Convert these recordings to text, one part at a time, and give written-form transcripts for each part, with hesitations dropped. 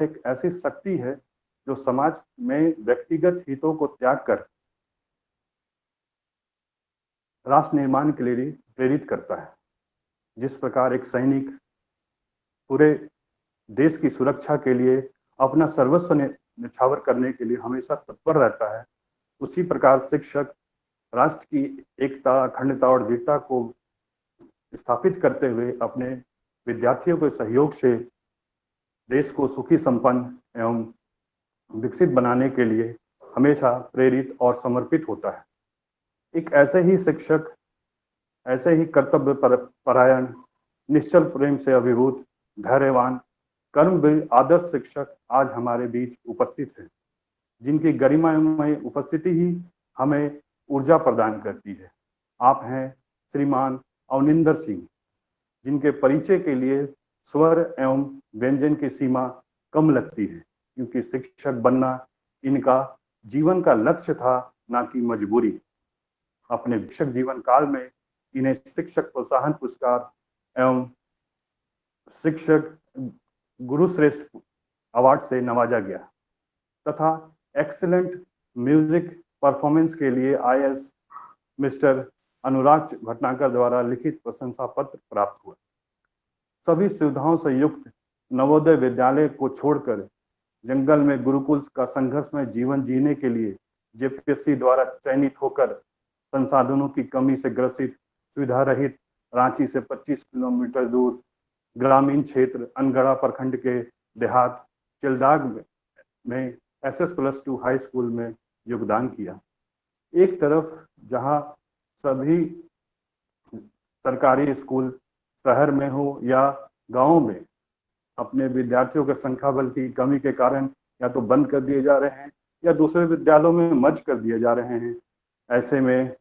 एक ऐसी शक्ति है जो समाज में व्यक्तिगत हितों को त्याग कर राष्ट्र निर्माण के लिए प्रेरित करता है। जिस प्रकार एक सैनिक पूरे देश की सुरक्षा के लिए अपना सर्वस्व न्यौछावर करने के लिए हमेशा तत्पर रहता है, उसी प्रकार शिक्षक राष्ट्र की एकता, अखंडता और वीरता को स्थापित करते हुए अपने विद्यार्थियों के सहयोग से देश को सुखी, संपन्न एवं विकसित बनाने के लिए हमेशा प्रेरित और समर्पित होता है। एक ऐसे ही शिक्षक, ऐसे ही कर्तव्य परायण, निश्चल प्रेम से अभिभूत, धैर्यवान, कर्मवीर आदर्श शिक्षक आज हमारे बीच उपस्थित हैं, जिनकी गरिमामय उपस्थिति ही हमें ऊर्जा प्रदान करती है। आप हैं श्रीमान अवनिंदर सिंह, जिनके परिचय के लिए स्वर एवं व्यंजन की सीमा कम लगती है, क्योंकि शिक्षक बनना इनका जीवन का लक्ष्य था, ना कि मजबूरी। अपने शिक्षक जीवन काल में इन्हें शिक्षक प्रोत्साहन पुरस्कार एवं शिक्षक गुरुश्रेष्ठ अवार्ड से नवाजा गया तथा एक्सीलेंट म्यूजिक परफॉर्मेंस के लिए IAS मिस्टर अनुराग भटनागर द्वारा लिखित प्रशंसा पत्र प्राप्त हुआ। सभी सुविधाओं से युक्त नवोदय विद्यालय को छोड़कर जंगल में गुरुकुल का संघर्ष में जीवन जीने के लिए JPSC द्वारा चयनित होकर संसाधनों की कमी से ग्रसित, सुविधा रहित रांची से 25 किलोमीटर दूर ग्रामीण क्षेत्र अनगढ़ा प्रखंड के देहात चिलदाग में SS+2 हाई स्कूल में योगदान किया। एक तरफ जहां सभी सरकारी स्कूल शहर में हो या गांव में अपने विद्यार्थियों के संख्या बल की कमी के कारण या तो बंद कर दिए जा रहे हैं या दूसरे विद्यालयों में मर्ज कर दिए जा रहे हैं, ऐसे में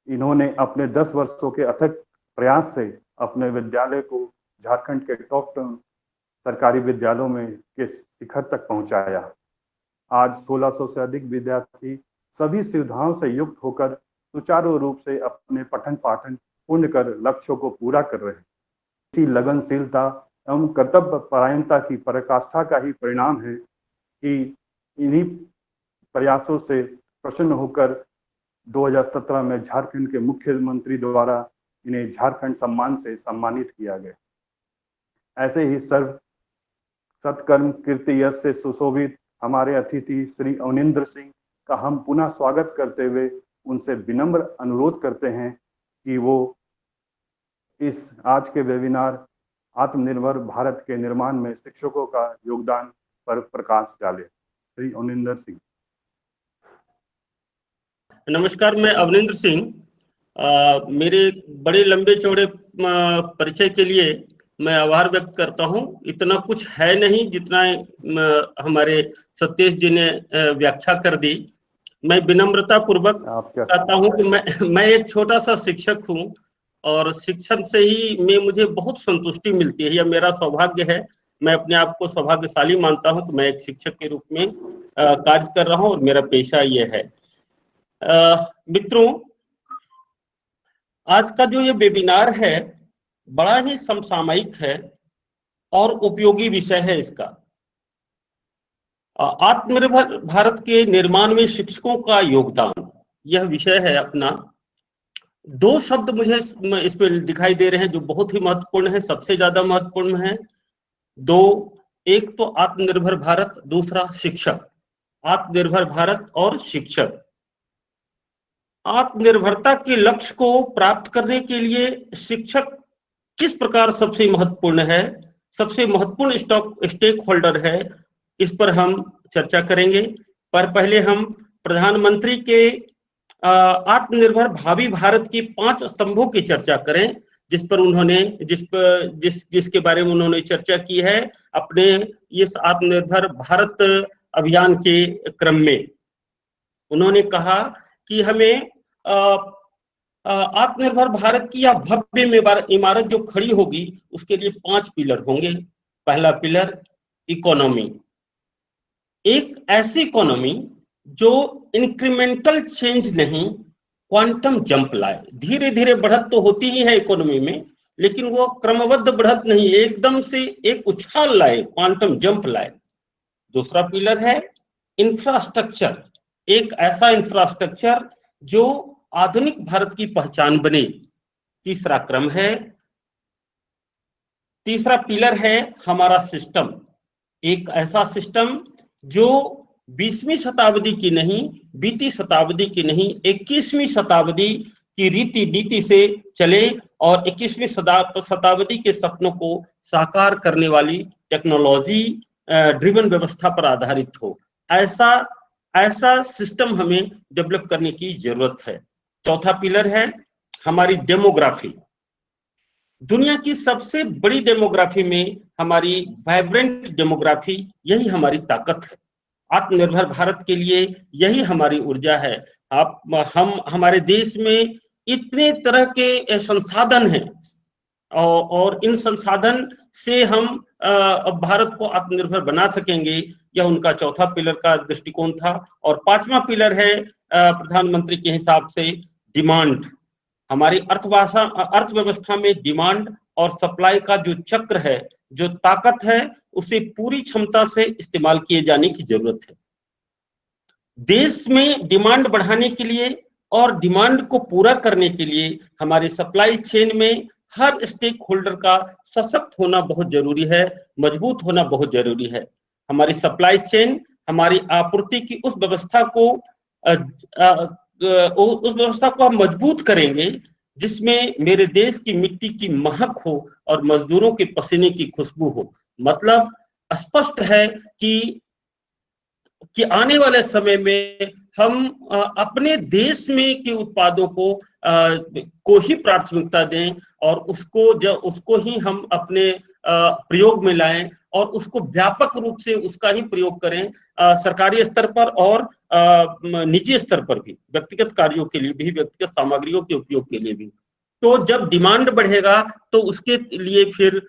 इन्होंने अपने 10 वर्षों के अथक प्रयास से अपने विद्यालय को झारखंड के टॉप 10 सरकारी विद्यालयों में के शिखर तक पहुंचाया। आज 1600 से अधिक विद्यार्थी सभी सुविधाओं से युक्त होकर सुचारू रूप से अपने पठन पाठन पूर्ण कर लक्ष्यों को पूरा कर रहे हैं। इसी लगनशीलता एवं कर्तव्य परायणता की पराकाष्ठा का ही परिणाम है कि इन्हीं प्रयासों से प्रसन्न होकर 2017 में झारखंड के मुख्यमंत्री द्वारा इन्हें झारखंड सम्मान से सम्मानित किया गया। ऐसे ही सर्व सत्कर्म कीर्ति यश से सुशोभित हमारे अतिथि श्री अवनिंदर सिंह का हम पुनः स्वागत करते हुए उनसे विनम्र अनुरोध करते हैं कि वो इस आज के वेबिनार आत्मनिर्भर भारत के निर्माण में शिक्षकों का योगदान पर प्रकाश डाले। श्री अवनिंदर सिंह। नमस्कार, मैं अवनिंदर सिंह। मेरे बड़े लंबे चौड़े परिचय के लिए मैं आभार व्यक्त करता हूं। इतना कुछ है नहीं जितना हमारे सतीश जी ने व्याख्या कर दी। मैं विनम्रता पूर्वक कहता हूं कि मैं एक छोटा सा शिक्षक हूं और शिक्षण से ही मुझे बहुत संतुष्टि मिलती है। यह मेरा सौभाग्य है। मैं अपने आप को सौभाग्यशाली मानता हूं कि मैं एक शिक्षक के रूप में कार्य कर रहा हूं और मेरा पेशा यह है। मित्रों, आज का जो ये वेबिनार है बड़ा ही समसामयिक है और उपयोगी विषय है। इसका आत्मनिर्भर भारत के निर्माण में शिक्षकों का योगदान, यह विषय है अपना। दो शब्द मुझे इस पे दिखाई दे रहे हैं जो बहुत ही महत्वपूर्ण है, सबसे ज्यादा महत्वपूर्ण है। दो, एक तो आत्मनिर्भर भारत, दूसरा शिक्षक। आत्मनिर्भर भारत और शिक्षक। आत्मनिर्भरता के लक्ष्य को प्राप्त करने के लिए शिक्षक किस प्रकार सबसे महत्वपूर्ण है, सबसे महत्वपूर्ण स्टेक होल्डर है, इस पर हम चर्चा करेंगे। पर पहले हम प्रधानमंत्री के आत्मनिर्भर भावी भारत की 5 स्तंभों की चर्चा करें, जिस पर उन्होंने जिसके बारे में उन्होंने चर्चा की है अपने इस आत्मनिर्भर भारत अभियान के क्रम में। उन्होंने कहा कि हमें आत्मनिर्भर भारत की या भव्य इमारत जो खड़ी होगी उसके लिए 5 पिलर होंगे। पहला पिलर इकोनॉमी, एक ऐसी इकोनॉमी जो इंक्रीमेंटल चेंज नहीं, क्वांटम जंप लाए। धीरे धीरे बढ़त तो होती ही है इकोनॉमी में, लेकिन वो क्रमबद्ध बढ़त नहीं, एकदम से एक उछाल लाए, क्वांटम जंप लाए। दूसरा पिलर है इंफ्रास्ट्रक्चर, एक ऐसा इंफ्रास्ट्रक्चर जो आधुनिक भारत की पहचान बने। तीसरा पिलर है हमारा सिस्टम, एक ऐसा सिस्टम जो 20वीं शताब्दी की नहीं, बीती शताब्दी की नहीं, 21वीं शताब्दी की रीति नीति से चले और 21वीं शताब्दी के सपनों को साकार करने वाली टेक्नोलॉजी ड्रिवन व्यवस्था पर आधारित हो। ऐसा सिस्टम हमें डेवलप करने की जरूरत है। चौथा पिलर है हमारी डेमोग्राफी। दुनिया की सबसे बड़ी डेमोग्राफी में हमारी वाइब्रेंट डेमोग्राफी, यही हमारी ताकत है। आत्मनिर्भर भारत के लिए यही हमारी ऊर्जा है। हम हमारे देश में इतने तरह के संसाधन हैं और इन संसाधन से हम भारत को आत्मनिर्भर बना सकेंगे, यह उनका चौथा पिलर का दृष्टिकोण था। और पांचवा पिलर है प्रधानमंत्री के हिसाब से डिमांड। हमारी अर्थव्यवस्था में डिमांड और सप्लाई का जो चक्र है, जो ताकत है, उसे पूरी क्षमता से इस्तेमाल किए जाने की जरूरत है। देश में डिमांड बढ़ाने के लिए और डिमांड को पूरा करने के लिए हमारे सप्लाई चेन में हर स्टेक होल्डर का सशक्त होना बहुत जरूरी है, मजबूत होना बहुत जरूरी है। हमारी सप्लाई चेन हमारी आपूर्ति की उस व्यवस्था को हम मजबूत करेंगे जिसमें मेरे देश की मिट्टी की महक हो और मजदूरों के पसीने की खुशबू हो। मतलब स्पष्ट है कि आने वाले समय में हम अपने देश में के उत्पादों को ही प्राथमिकता दें और उसको ही हम अपने प्रयोग में लाएं और उसको व्यापक रूप से उसका ही प्रयोग करें, सरकारी स्तर पर और निजी स्तर पर भी, व्यक्तिगत कार्यों के लिए भी, व्यक्तिगत सामग्रियों के उपयोग के लिए भी। तो जब डिमांड बढ़ेगा तो उसके लिए फिर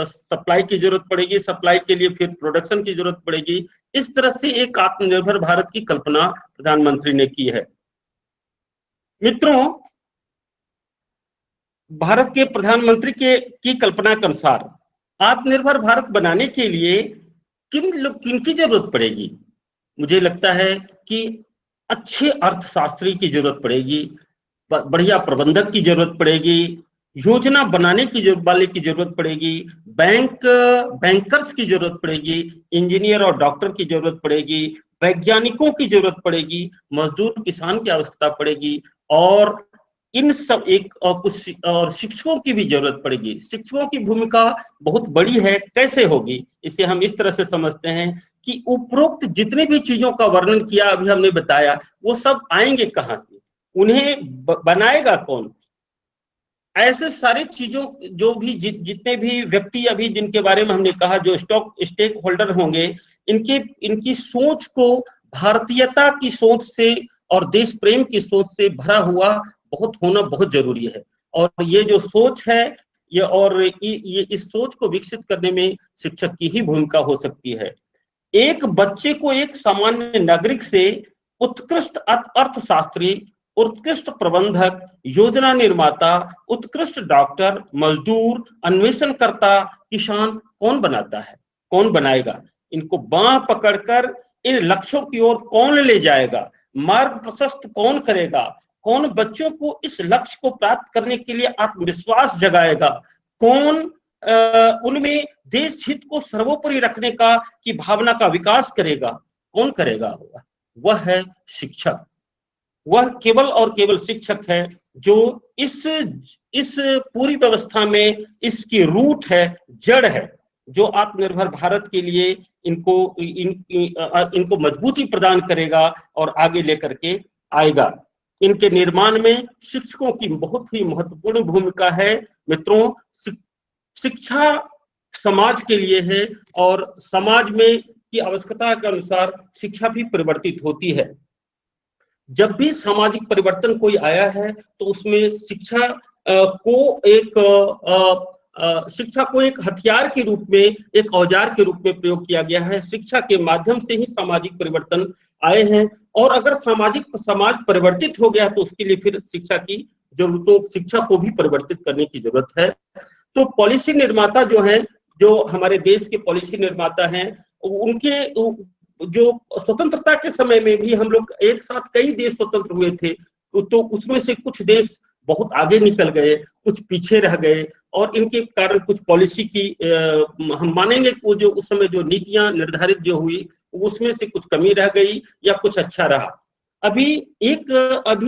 सप्लाई की जरूरत पड़ेगी, सप्लाई के लिए फिर प्रोडक्शन की जरूरत पड़ेगी। इस तरह से एक आत्मनिर्भर भारत की कल्पना प्रधानमंत्री ने की है। मित्रों, भारत के प्रधानमंत्री की कल्पना के अनुसार आत्मनिर्भर भारत बनाने के लिए किन की जरूरत पड़ेगी? मुझे लगता है कि अच्छे अर्थशास्त्री की जरूरत पड़ेगी, बढ़िया प्रबंधक की जरूरत पड़ेगी, योजना बनाने की जरूरत पड़ेगी, बैंकर्स की जरूरत पड़ेगी, इंजीनियर और डॉक्टर की जरूरत पड़ेगी, वैज्ञानिकों की जरूरत पड़ेगी, मजदूर किसान की आवश्यकता पड़ेगी और इन सब और शिक्षकों की भी जरूरत पड़ेगी। शिक्षकों की भूमिका बहुत बड़ी है। कैसे होगी? इसे हम इस तरह से समझते हैं कि उपरोक्त जितने भी चीजों का वर्णन किया, अभी हमने बताया, वो सब आएंगे कहाँ से? उन्हें बनाएगा कौन? ऐसे सारी चीजों जो भी जितने भी व्यक्ति अभी जिनके बारे में हमने कहा, जो स्टेक होल्डर होंगे, इनकी सोच को भारतीयता की सोच से और देश प्रेम की सोच से भरा हुआ होना बहुत जरूरी है। और ये जो सोच है ये इस सोच को विकसित करने में शिक्षक की ही भूमिका हो सकती है। एक बच्चे को एक सामान्य नागरिक से उत्कृष्ट अर्थशास्त्री, उत्कृष्ट प्रबंधक, योजना निर्माता, उत्कृष्ट डॉक्टर, मजदूर, अन्वेषणकर्ता, किसान कौन बनाता है? कौन बनाएगा? इनको बांह पकड़कर इन लक्ष्यों की ओर कौन ले जाएगा? मार्ग प्रशस्त कौन करेगा? कौन बच्चों को इस लक्ष्य को प्राप्त करने के लिए आत्मविश्वास जगाएगा? कौन उनमें देश हित को सर्वोपरि रखने की भावना का विकास करेगा? कौन करेगा? वह है शिक्षक। वह केवल और केवल शिक्षक है जो इस पूरी व्यवस्था में इसकी रूट है, जड़ है, जो आत्मनिर्भर भारत के लिए इनको मजबूती प्रदान करेगा और आगे लेकर के आएगा। इनके निर्माण में शिक्षकों की बहुत ही महत्वपूर्ण भूमिका है। मित्रों, शिक्षा समाज के लिए है और समाज में की आवश्यकता के अनुसार शिक्षा भी परिवर्तित होती है। जब भी सामाजिक परिवर्तन कोई आया है तो उसमें शिक्षा को एक हथियार के रूप में, एक औजार के रूप में प्रयोग किया गया है। शिक्षा के माध्यम से ही सामाजिक परिवर्तन आए हैं और अगर समाज परिवर्तित हो गया तो उसके लिए फिर शिक्षा की जरूरतों शिक्षा को भी परिवर्तित करने की जरूरत है। तो पॉलिसी निर्माता जो हैं, जो हमारे देश के पॉलिसी निर्माता हैं, उनके जो स्वतंत्रता के समय में भी हम लोग एक साथ कई देश स्वतंत्र हुए थे, तो उसमें से कुछ देश बहुत आगे निकल गए, कुछ पीछे रह गए, और इनके कारण कुछ पॉलिसी की हम मानेंगे कि वो जो उस समय जो नीतियां निर्धारित जो हुई उसमें से कुछ कमी रह गई या कुछ अच्छा रहा। अभी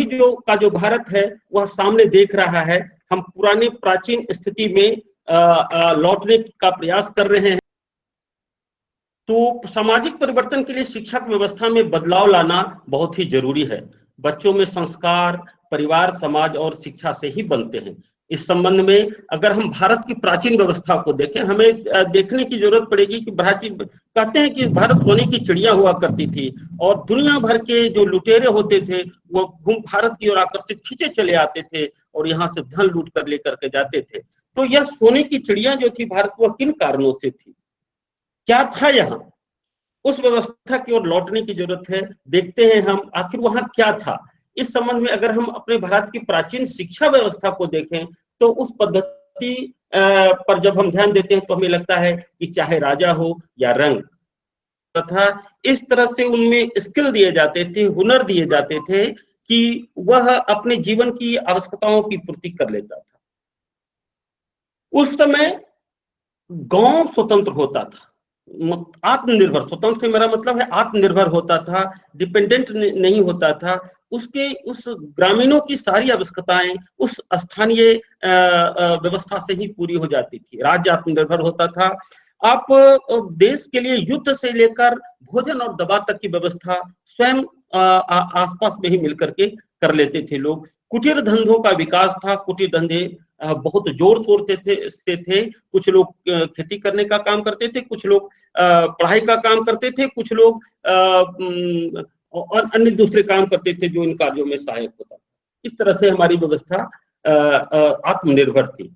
जो भारत है वह सामने देख रहा है, हम पुराने प्राचीन स्थिति में लौटने का प्रयास कर रहे हैं। तो सामाजिक परिवर्तन के लिए शिक्षा व्यवस्था में बदलाव लाना बहुत ही जरूरी है। बच्चों में संस्कार परिवार, समाज और शिक्षा से ही बनते हैं। इस संबंध में अगर हम भारत की प्राचीन व्यवस्था को देखें, हमें देखने की जरूरत पड़ेगी कि कहते हैं कि भारत सोने की चिड़िया हुआ करती थी, और दुनिया भर के जो लुटेरे होते थे वो भारत की ओर आकर्षित खींचे चले आते थे और यहाँ से धन लूट कर लेकर के जाते थे। तो यह सोने की चिड़िया जो थी भारत, वह किन कारणों से थी, क्या था यहाँ, उस व्यवस्था की ओर लौटने की जरूरत है। देखते हैं हम आखिर वहां क्या था। इस संबंध में अगर हम अपने भारत की प्राचीन शिक्षा व्यवस्था को देखें तो उस पद्धति पर जब हम ध्यान देते हैं तो हमें लगता है कि चाहे राजा हो या रंग, तथा इस तरह से उनमें स्किल दिए जाते थे, हुनर दिए जाते थे कि वह अपने जीवन की आवश्यकताओं की पूर्ति कर लेता था। उस समय गांव स्वतंत्र होता था, आत्मनिर्भर, स्वतंत्र से मेरा मतलब है आत्मनिर्भर होता था, डिपेंडेंट नहीं होता था। उस ग्रामीणों की सारी आवश्यकताएं उस स्थानीय व्यवस्था से ही पूरी हो जाती थी। राज्य आत्मनिर्भर होता था। आप देश के लिए युद्ध से लेकर भोजन और दवा तक की व्यवस्था स्वयं आसपास में ही मिलकर के कर लेते थे लोग। कुटीर धंधों का विकास था। कुटीर धंधे बहुत जोर शोर से थे। कुछ लोग खेती करने का काम करते थे, कुछ लोग पढ़ाई का काम करते थे, कुछ लोग और अन्य दूसरे काम करते थे जो इन कार्यों में सहायक होता। इस तरह से हमारी व्यवस्था आत्मनिर्भर थी।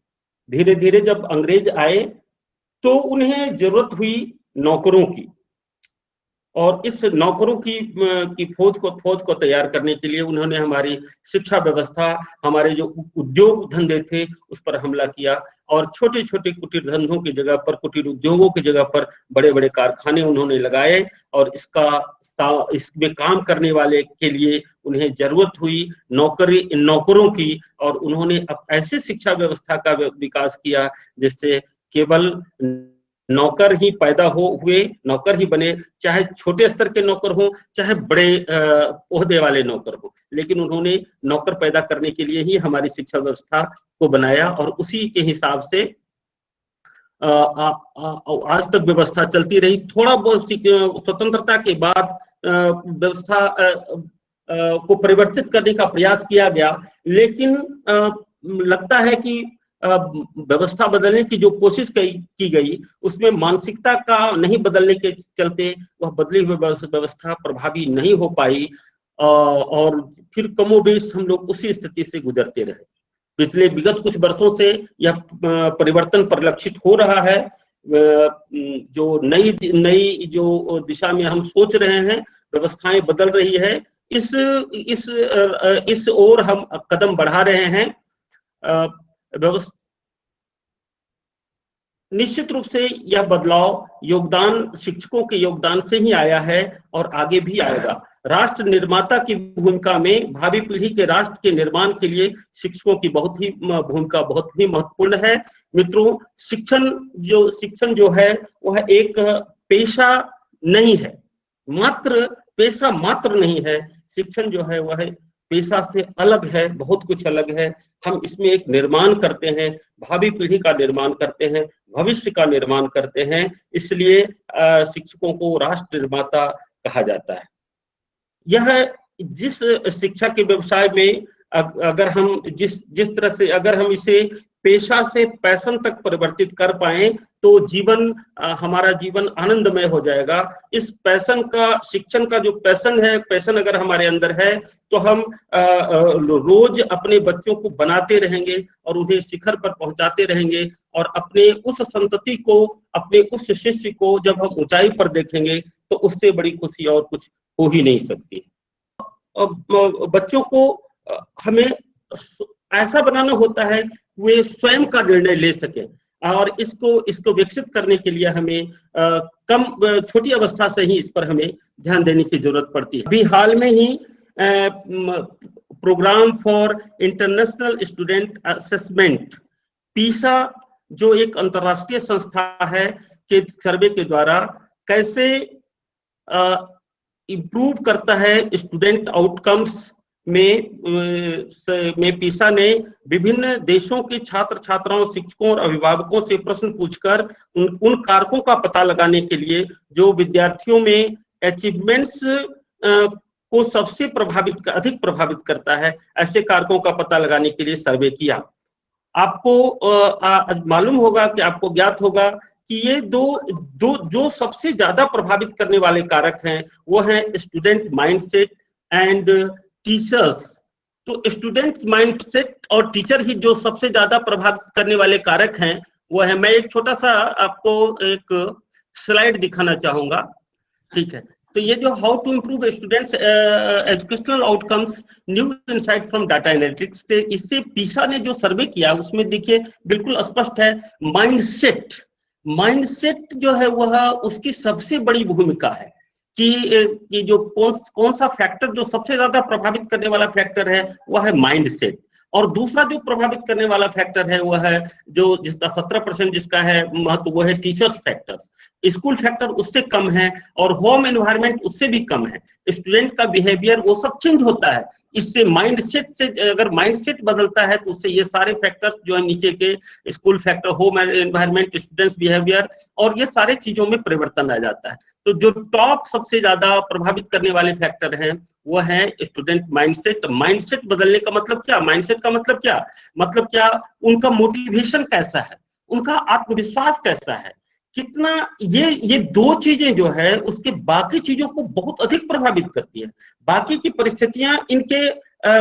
धीरे धीरे जब अंग्रेज आए तो उन्हें जरूरत हुई नौकरों की, और इस नौकरों की फौज को तैयार करने के लिए उन्होंने हमारी शिक्षा व्यवस्था, हमारे जो उद्योग धंधे थे उस पर हमला किया, और छोटे छोटे कुटीर धंधों की जगह पर, कुटीर उद्योगों की जगह पर बड़े बड़े कारखाने उन्होंने लगाए, और इसमें काम करने वाले के लिए उन्हें जरूरत हुई नौकरों की, और उन्होंने ऐसे शिक्षा व्यवस्था का विकास किया जिससे केवल नौकर ही पैदा हुए, नौकर ही बने, चाहे छोटे स्तर के नौकर हो चाहे बड़े ओहदे वाले नौकर हो, लेकिन उन्होंने नौकर पैदा करने के लिए ही हमारी शिक्षा व्यवस्था को बनाया, और उसी के हिसाब से आज तक व्यवस्था चलती रही। थोड़ा बहुत स्वतंत्रता के बाद व्यवस्था को परिवर्तित करने का प्रयास किया गया, लेकिन लगता है कि व्यवस्था बदलने की जो कोशिश की गई उसमें मानसिकता का नहीं बदलने के चलते वह बदली हुई व्यवस्था प्रभावी नहीं हो पाई, और फिर कमोबेश हम लोग उसी स्थिति से गुजरते रहे। पिछले विगत कुछ वर्षों से यह परिवर्तन परिलक्षित हो रहा है। जो नई जो दिशा में हम सोच रहे हैं, व्यवस्थाएं बदल रही है, इस ओर हम कदम बढ़ा रहे हैं। निश्चित रूप से यह बदलाव योगदान शिक्षकों के योगदान से ही आया है और आगे भी आएगा। राष्ट्र निर्माता की भूमिका में भावी पीढ़ी के राष्ट्र के निर्माण के लिए शिक्षकों की भूमिका बहुत ही महत्वपूर्ण है। मित्रों, शिक्षण जो है वह एक पेशा नहीं है, पेशा मात्र नहीं है। शिक्षण जो है वह पेशा से अलग है, बहुत कुछ अलग है। हम इसमें एक निर्माण करते हैं, भावी पीढ़ी का निर्माण करते हैं, भविष्य का निर्माण करते हैं। इसलिए शिक्षकों को राष्ट्र निर्माता कहा जाता है। यह जिस शिक्षा के व्यवसाय में अगर हम जिस तरह से अगर हम इसे पेशा से पैशन तक परिवर्तित कर पाए तो हमारा जीवन आनंदमय हो जाएगा। इस पैशन का, शिक्षण का जो पैशन अगर हमारे अंदर है तो हम रोज अपने बच्चों को बनाते रहेंगे और उन्हें शिखर पर पहुंचाते रहेंगे, और अपने उस संतति को, अपने उस शिष्य को जब हम ऊंचाई पर देखेंगे तो उससे बड़ी खुशी और कुछ हो ही नहीं सकती। बच्चों को हमें ऐसा बनाना होता है वे स्वयं का निर्णय ले सके, और इसको विकसित करने के लिए हमें छोटी अवस्था से ही इस पर हमें ध्यान देने की जरूरत पड़ती है। अभी हाल में ही programme for international student assessment PISA, जो एक अंतरराष्ट्रीय संस्था है, के सर्वे के द्वारा कैसे इम्प्रूव करता है स्टूडेंट आउटकम्स में पीसा ने विभिन्न देशों के छात्र छात्राओं, शिक्षकों और अभिभावकों से प्रश्न पूछकर उन कारकों का पता लगाने के लिए जो विद्यार्थियों में अचीवमेंट्स को सबसे अधिक प्रभावित करता है, ऐसे कारकों का पता लगाने के लिए सर्वे किया। आपको मालूम होगा कि आपको ज्ञात होगा कि ये दो जो सबसे ज्यादा प्रभावित करने वाले कारक हैं वो है स्टूडेंट माइंडसेट एंड टीचर्स। तो स्टूडेंट माइंडसेट और टीचर ही जो सबसे ज्यादा प्रभावित करने वाले कारक हैं वो है। मैं एक छोटा सा आपको एक स्लाइड दिखाना चाहूंगा, ठीक है। तो ये जो how to improve students educational outcomes new insight from data analytics, इससे पीसा ने जो सर्वे किया उसमें देखिए बिल्कुल स्पष्ट है, माइंडसेट जो है वह उसकी सबसे बड़ी भूमिका है कि जो कौन सा फैक्टर जो सबसे ज्यादा प्रभावित करने वाला फैक्टर है वह है माइंडसेट। और दूसरा जो प्रभावित करने वाला फैक्टर है वह है जो जिसका 17% जिसका है महत्व, वो है टीचर्स फैक्टर्स। स्कूल फैक्टर उससे कम है और होम एनवायरनमेंट उससे भी कम है। स्टूडेंट का बिहेवियर वो सब चेंज होता है। इससे माइंडसेट से, अगर माइंडसेट बदलता है तो उससे ये सारे फैक्टर्स जो है नीचे के school factor, home environment, students behaviour और ये सारे चीजों में परिवर्तन आ जाता है। तो जो टॉप सबसे ज्यादा प्रभावित करने वाले फैक्टर हैं वो है स्टूडेंट माइंडसेट। माइंडसेट बदलने का मतलब क्या, माइंडसेट का मतलब क्या, उनका मोटिवेशन कैसा है, उनका आत्मविश्वास कैसा है, कितना, ये दो चीजें जो है उसके बाकी चीजों को बहुत अधिक प्रभावित करती है। बाकी की परिस्थितियां इनके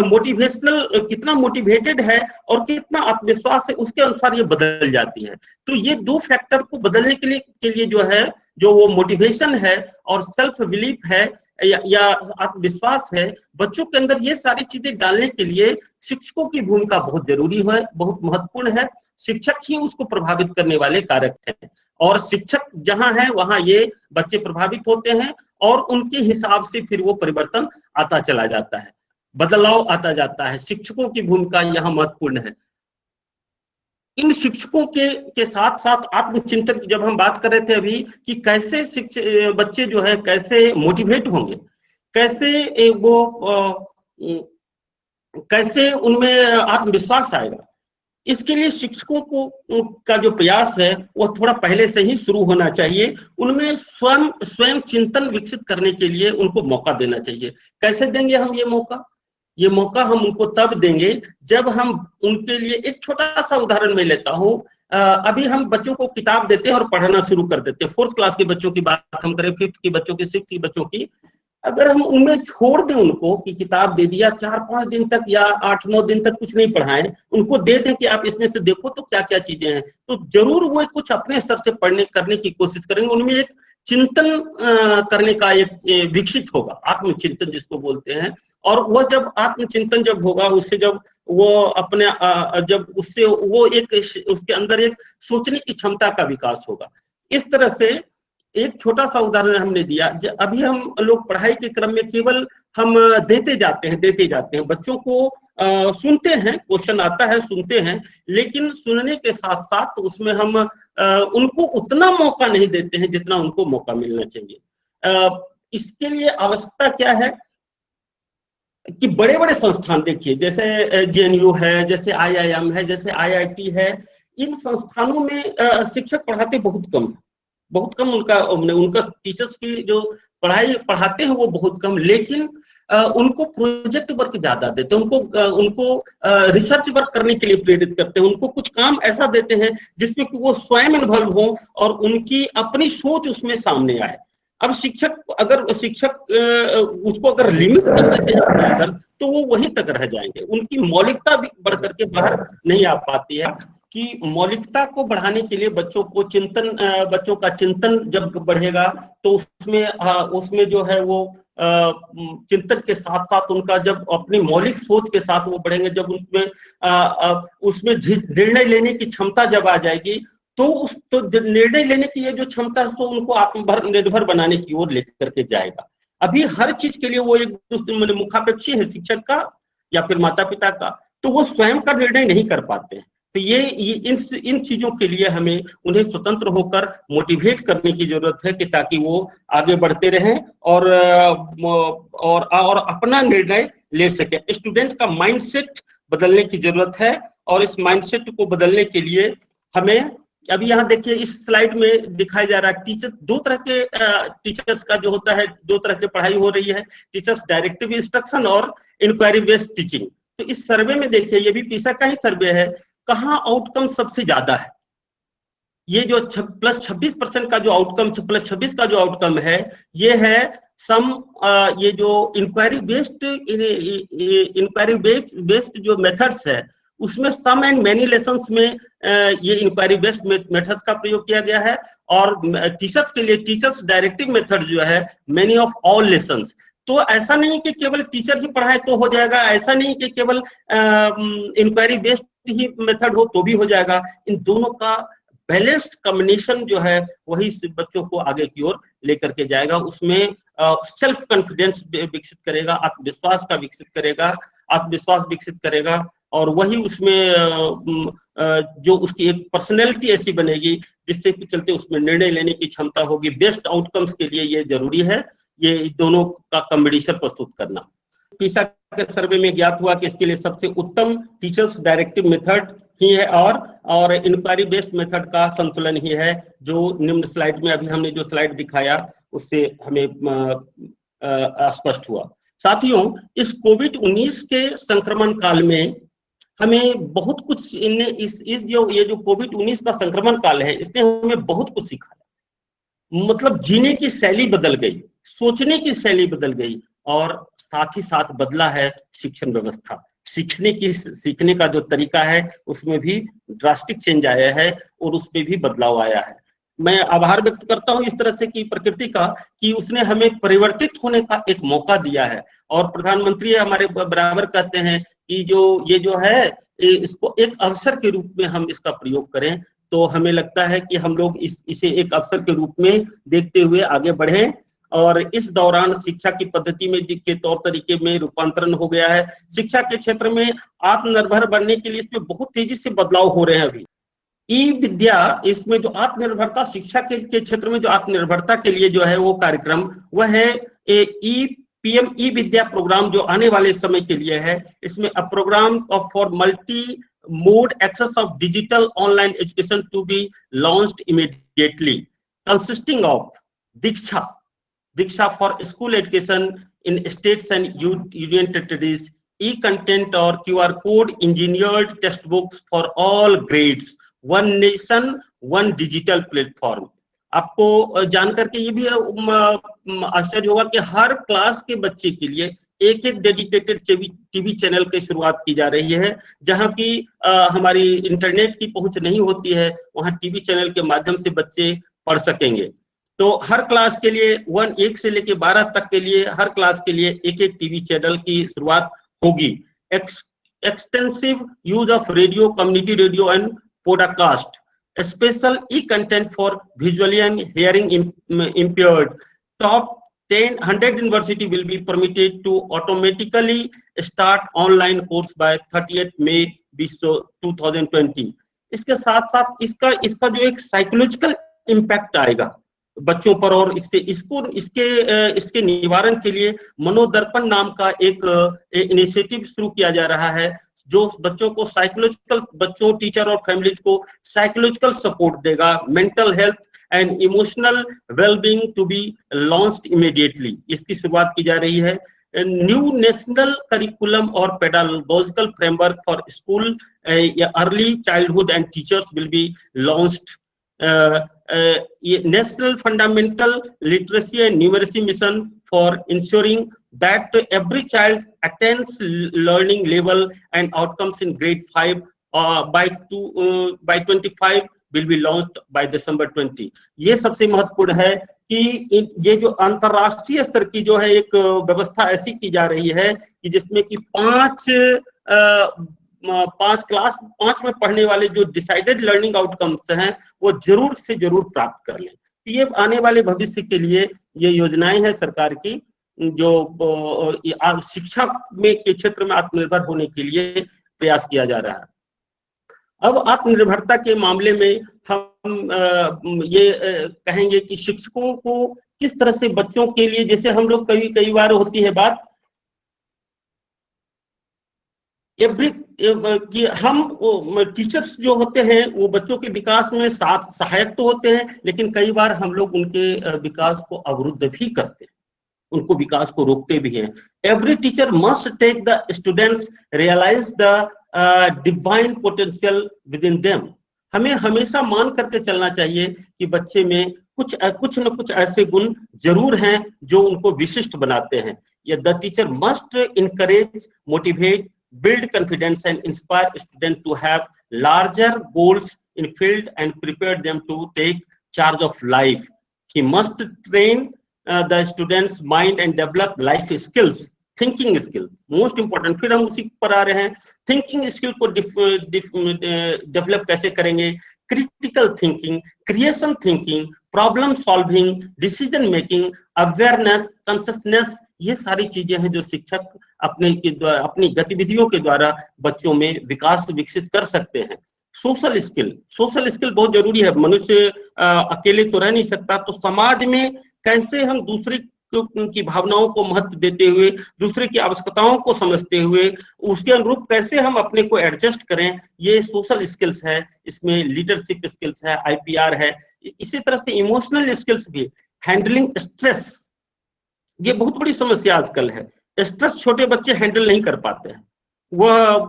मोटिवेशनल, कितना मोटिवेटेड है और कितना आत्मविश्वास है उसके अनुसार ये बदल जाती है। तो ये दो फैक्टर को बदलने के लिए जो है, जो वो मोटिवेशन है और सेल्फ बिलीफ है या आत्मविश्वास है, बच्चों के अंदर ये सारी चीजें डालने के लिए शिक्षकों की भूमिका बहुत जरूरी है, बहुत महत्वपूर्ण है। शिक्षक ही उसको प्रभावित करने वाले कारक हैं और शिक्षक जहां है वहां ये बच्चे प्रभावित होते हैं और उनके हिसाब से फिर वो परिवर्तन आता चला जाता है, बदलाव आता जाता है। शिक्षकों की भूमिका यहाँ महत्वपूर्ण है। इन शिक्षकों के साथ साथ आत्मचिंतन की जब हम बात कर रहे थे अभी कि कैसे बच्चे जो है कैसे मोटिवेट होंगे, कैसे उनमें आत्मविश्वास आएगा, इसके लिए शिक्षकों का जो प्रयास है वो थोड़ा पहले से ही शुरू होना चाहिए। उनमें स्वयं चिंतन विकसित करने के लिए उनको मौका देना चाहिए। कैसे देंगे हम ये मौका? ये मौका हम उनको तब देंगे जब हम उनके लिए, एक छोटा सा उदाहरण मैं लेता हूँ। अभी हम बच्चों को किताब देते हैं और पढ़ाना शुरू कर देते हैं। 4th क्लास के बच्चों की बात हम करें, 5th के बच्चों की, 6th के बच्चों की, अगर हम उनमें छोड़ दें उनको कि किताब दे दिया, 4-5 दिन तक या 8-9 दिन तक कुछ नहीं पढ़ाएं, उनको दे दें कि आप इसमें से देखो तो क्या क्या चीजें हैं, तो जरूर वो कुछ अपने स्तर से करने की कोशिश करेंगे। उनमें एक चिंतन करने का एक विकसित होगा, आत्मचिंतन जिसको बोलते हैं। और वह जब आत्मचिंतन जब होगा, उससे जब वो अपने जब उससे वो एक उसके अंदर एक सोचने की क्षमता का विकास होगा। इस तरह से एक छोटा सा उदाहरण हमने दिया। अभी हम लोग पढ़ाई के क्रम में केवल हम देते जाते हैं बच्चों को, सुनते हैं, क्वेश्चन आता है, सुनते हैं, लेकिन सुनने के साथ साथ उसमें हम उनको उतना मौका नहीं देते हैं जितना उनको मौका मिलना चाहिए। इसके लिए आवश्यकता क्या है कि बड़े बड़े संस्थान देखिए, जैसे जेएनयू है, जैसे IIM है, जैसे IIT है, इन संस्थानों में शिक्षक पढ़ाते बहुत कम उनका टीचर्स की जो पढ़ाई पढ़ाते हैं वो बहुत कम, लेकिन उनको प्रोजेक्ट वर्क ज्यादा देते हैं, उनको रिसर्च वर्क करने के लिए प्रेरित करते हैं, उनको कुछ काम ऐसा देते हैं जिसमें कि वो स्वयं इन्वॉल्व हो और उनकी अपनी सोच उसमें सामने आए। अब शिक्षक उसको अगर लिमिट कर देते हैं तो वो वहीं तक रह जाएंगे, उनकी मौलिकता भी बढ़ करके बाहर नहीं आ पाती है। कि मौलिकता को बढ़ाने के लिए बच्चों का चिंतन जब बढ़ेगा तो उसमें जो है वो चिंतन के साथ साथ उनका जब अपनी मौलिक सोच के साथ वो बढ़ेंगे, जब उसमें निर्णय लेने की क्षमता जब आ जाएगी, तो निर्णय लेने की ये जो क्षमता है उसको उनको आत्मनिर्भर बनाने की ओर लेकर के जाएगा। अभी हर चीज के लिए वो एक दूसरे मुखापेक्षी है, शिक्षक का या फिर माता पिता का, तो वो स्वयं का निर्णय नहीं कर पाते हैं। तो ये इन चीजों के लिए हमें उन्हें स्वतंत्र होकर मोटिवेट करने की जरूरत है कि ताकि वो आगे बढ़ते रहें और अपना निर्णय ले सके। स्टूडेंट का माइंडसेट बदलने की जरूरत है और इस माइंडसेट को बदलने के लिए हमें, अभी यहाँ देखिए इस स्लाइड में दिखाया जा रहा है टीचर, दो तरह के टीचर्स का जो होता है, दो तरह की पढ़ाई हो रही है, टीचर्स डायरेक्टिव इंस्ट्रक्शन और इंक्वायरी बेस्ड टीचिंग। तो इस सर्वे में देखिए, ये भी पीसा का ही सर्वे है, कहाँ आउटकम सबसे ज्यादा है। ये जो +26% का जो आउटकम, +26 का जो आउटकम है, ये है ये जो इंक्वायरी बेस्ड जो मेथड्स है, उसमें सम एंड मेनी लेसन्स में ये इंक्वायरी बेस्ड मेथड्स का प्रयोग किया गया है। और टीचर्स के लिए टीचर्स डायरेक्टिव मेथड जो है मेनी ऑफ ऑल लेसन्स। तो ऐसा नहीं कि केवल टीचर ही पढ़ाए तो हो जाएगा, ऐसा नहीं कि केवल इंक्वायरी बेस्ड ही मेथड हो तो भी हो जाएगा। इन दोनों का बैलेंस्ड कॉम्बिनेशन जो है वही बच्चों को आगे की ओर लेकर के जाएगा। उसमें सेल्फ कॉन्फिडेंस विकसित करेगा, आत्मविश्वास विकसित करेगा और वही उसमें जो उसकी एक पर्सनैलिटी ऐसी बनेगी जिससे कि चलते उसमें निर्णय लेने की क्षमता होगी। बेस्ट आउटकम्स के लिए ये जरूरी है, ये दोनों का कॉम्बिनेशन प्रस्तुत करना। पीसा के सर्वे में ज्ञात हुआ कि इसके लिए सबसे उत्तम टीचर्स डायरेक्टिव मेथड ही है और इंक्वायरी बेस्ड मेथड का संतुलन ही है, जो निम्न स्लाइड में अभी हमने जो स्लाइड दिखाया उससे हमें स्पष्ट हुआ। साथियों, इस कोविड-19 के संक्रमण काल में हमें बहुत कुछ ये जो कोविड-19 का संक्रमण काल है, इसने हमें बहुत कुछ सिखाया। मतलब जीने की शैली बदल गई, सोचने की शैली बदल गई और साथ ही साथ बदला है शिक्षण व्यवस्था। सीखने का जो तरीका है उसमें भी ड्रास्टिक चेंज आया है और उसमें भी बदलाव आया है। मैं आभार व्यक्त करता हूं इस तरह से कि प्रकृति का, कि उसने हमें परिवर्तित होने का एक मौका दिया है। और प्रधानमंत्री हमारे बराबर कहते हैं कि ये जो है इसको एक अवसर के रूप में हम इसका प्रयोग करें। तो हमें लगता है कि हम लोग इसे एक अवसर के रूप में देखते हुए आगे बढ़ें। और इस दौरान शिक्षा की पद्धति में के तौर तरीके में रूपांतरण हो गया है। शिक्षा के क्षेत्र में आत्मनिर्भर बनने के लिए इसमें बहुत तेजी से बदलाव हो रहे हैं। अभी ई विद्या, इसमें जो आत्मनिर्भरता, शिक्षा के क्षेत्र में जो आत्मनिर्भरता के लिए जो है वो कार्यक्रम, वह है PM ई विद्या प्रोग्राम, जो आने वाले समय के लिए है। इसमें a programme for multi mode access of digital online education to be launched immediately, consisting of Diksha for school education in states and union territories, e-content और QR code engineered textbooks for all grades, one nation one digital platform। आपको जानकर के ये भी आश्चर्य होगा कि हर class के बच्चे के लिए एक डेडिकेटेड टीवी चैनल की शुरुआत की जा रही है। जहां की हमारी इंटरनेट की पहुंच नहीं होती है, वहां टीवी चैनल के माध्यम से बच्चे पढ़ सकेंगे। तो हर क्लास के लिए 1 से लेके 12 तक के लिए हर क्लास के लिए एक टीवी चैनल की शुरुआत होगी। Extensive use of radio, community radio and podcast, special content for visually and hearing impaired। Top 100 university will be permitted to automatically start online course by 30th May 2020। इसके साथ साथ इसका जो एक साइकोलॉजिकल इम्पैक्ट आएगा बच्चों पर, और इसके निवारण के लिए मनोदर्पण नाम का एक इनिशिएटिव शुरू किया जा रहा है, जो बच्चों को बच्चों, टीचर और फैमिलीज को साइकोलॉजिकल सपोर्ट देगा। Mental health and emotional wellbeing to be launched immediately, इसकी शुरुआत की जा रही है। न्यू नेशनल करिकुलम और pedagogical framework for school early childhood and teachers will be launched. National Fundamental Literacy and Numeracy Mission for ensuring that every child attains learning level and outcomes in grade 5 by 25 will be launched by December 20। ये सबसे महत्वपूर्ण है ये जो अंतरराष्ट्रीय स्तर की जो है एक व्यवस्था ऐसी की जा रही है कि जिसमें कि 5 में पढ़ने वाले जो डिसाइडेड लर्निंग आउटकम्स हैं वो जरूर से जरूर प्राप्त कर लें। तो ये आने वाले भविष्य के लिए ये योजनाएं हैं सरकार की, जो शिक्षा में के क्षेत्र में आत्मनिर्भर होने के लिए प्रयास किया जा रहा है। अब आत्मनिर्भरता के मामले में हम ये कहेंगे कि शिक्षकों को किस तरह से बच्चों के लिए, जैसे हम लोग कई बार होती है बात कि हम टीचर्स जो होते हैं वो बच्चों के विकास में सहायक तो होते हैं, लेकिन कई बार हम लोग उनके विकास को अवरुद्ध भी करते हैं, उनको विकास को रोकते भी हैं। Every teacher must take the students realise the divine potential within them. हमें हमेशा मान करके चलना चाहिए कि बच्चे में कुछ न कुछ ऐसे गुण जरूर हैं जो उनको विशिष्ट बनाते हैं। The teacher must encourage, motivate, build confidence and inspire students to have larger goals in field and prepare them to take charge of life. He must train the students mind and develop life skills, thinking skills, most important। फिर हम उसी पर आ रहे हैं, thinking skill को develop कैसे करेंगे? Critical thinking, creation thinking, problem solving, decision making, awareness, consciousness, ये सारी चीजें हैं जो शिक्षक अपनी गतिविधियों के द्वारा बच्चों में विकास विकसित कर सकते हैं। सोशल स्किल बहुत जरूरी है। मनुष्य अकेले तो रह नहीं सकता, तो समाज में कैसे हम दूसरे की भावनाओं को महत्व देते हुए, दूसरे की आवश्यकताओं को समझते हुए उसके अनुरूप कैसे हम अपने को एडजस्ट करें, ये सोशल स्किल्स है। इसमें लीडरशिप स्किल्स है, IPR है। इसी तरह से इमोशनल स्किल्स भी, हैंडलिंग स्ट्रेस, ये बहुत बड़ी समस्या आजकल है। स्ट्रेस छोटे बच्चे हैंडल नहीं कर पाते हैं, वह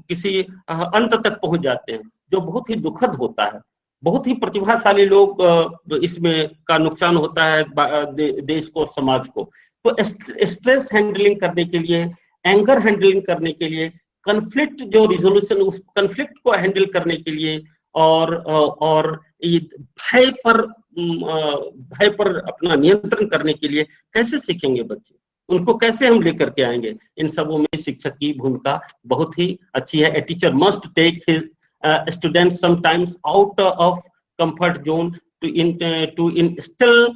किसी अंत तक पहुंच जाते हैं, जो बहुत ही दुखद होता है। बहुत ही प्रतिभाशाली लोग इसमें का नुकसान होता है देश को, समाज को। तो स्ट्रेस हैंडलिंग करने के लिए, एंगर हैंडलिंग करने के लिए, कन्फ्लिक्ट जो रिजोल्यूशन, उस कन्फ्लिक्ट को हैंडल करने के लिए, और ये भय पर अपना नियंत्रण करने के लिए कैसे सीखेंगे बच्चे, उनको कैसे हम लेकर के आएंगे? इन सबों में शिक्षक की भूमिका बहुत ही अच्छी है। A teacher must take his students sometimes out of comfort zone to instill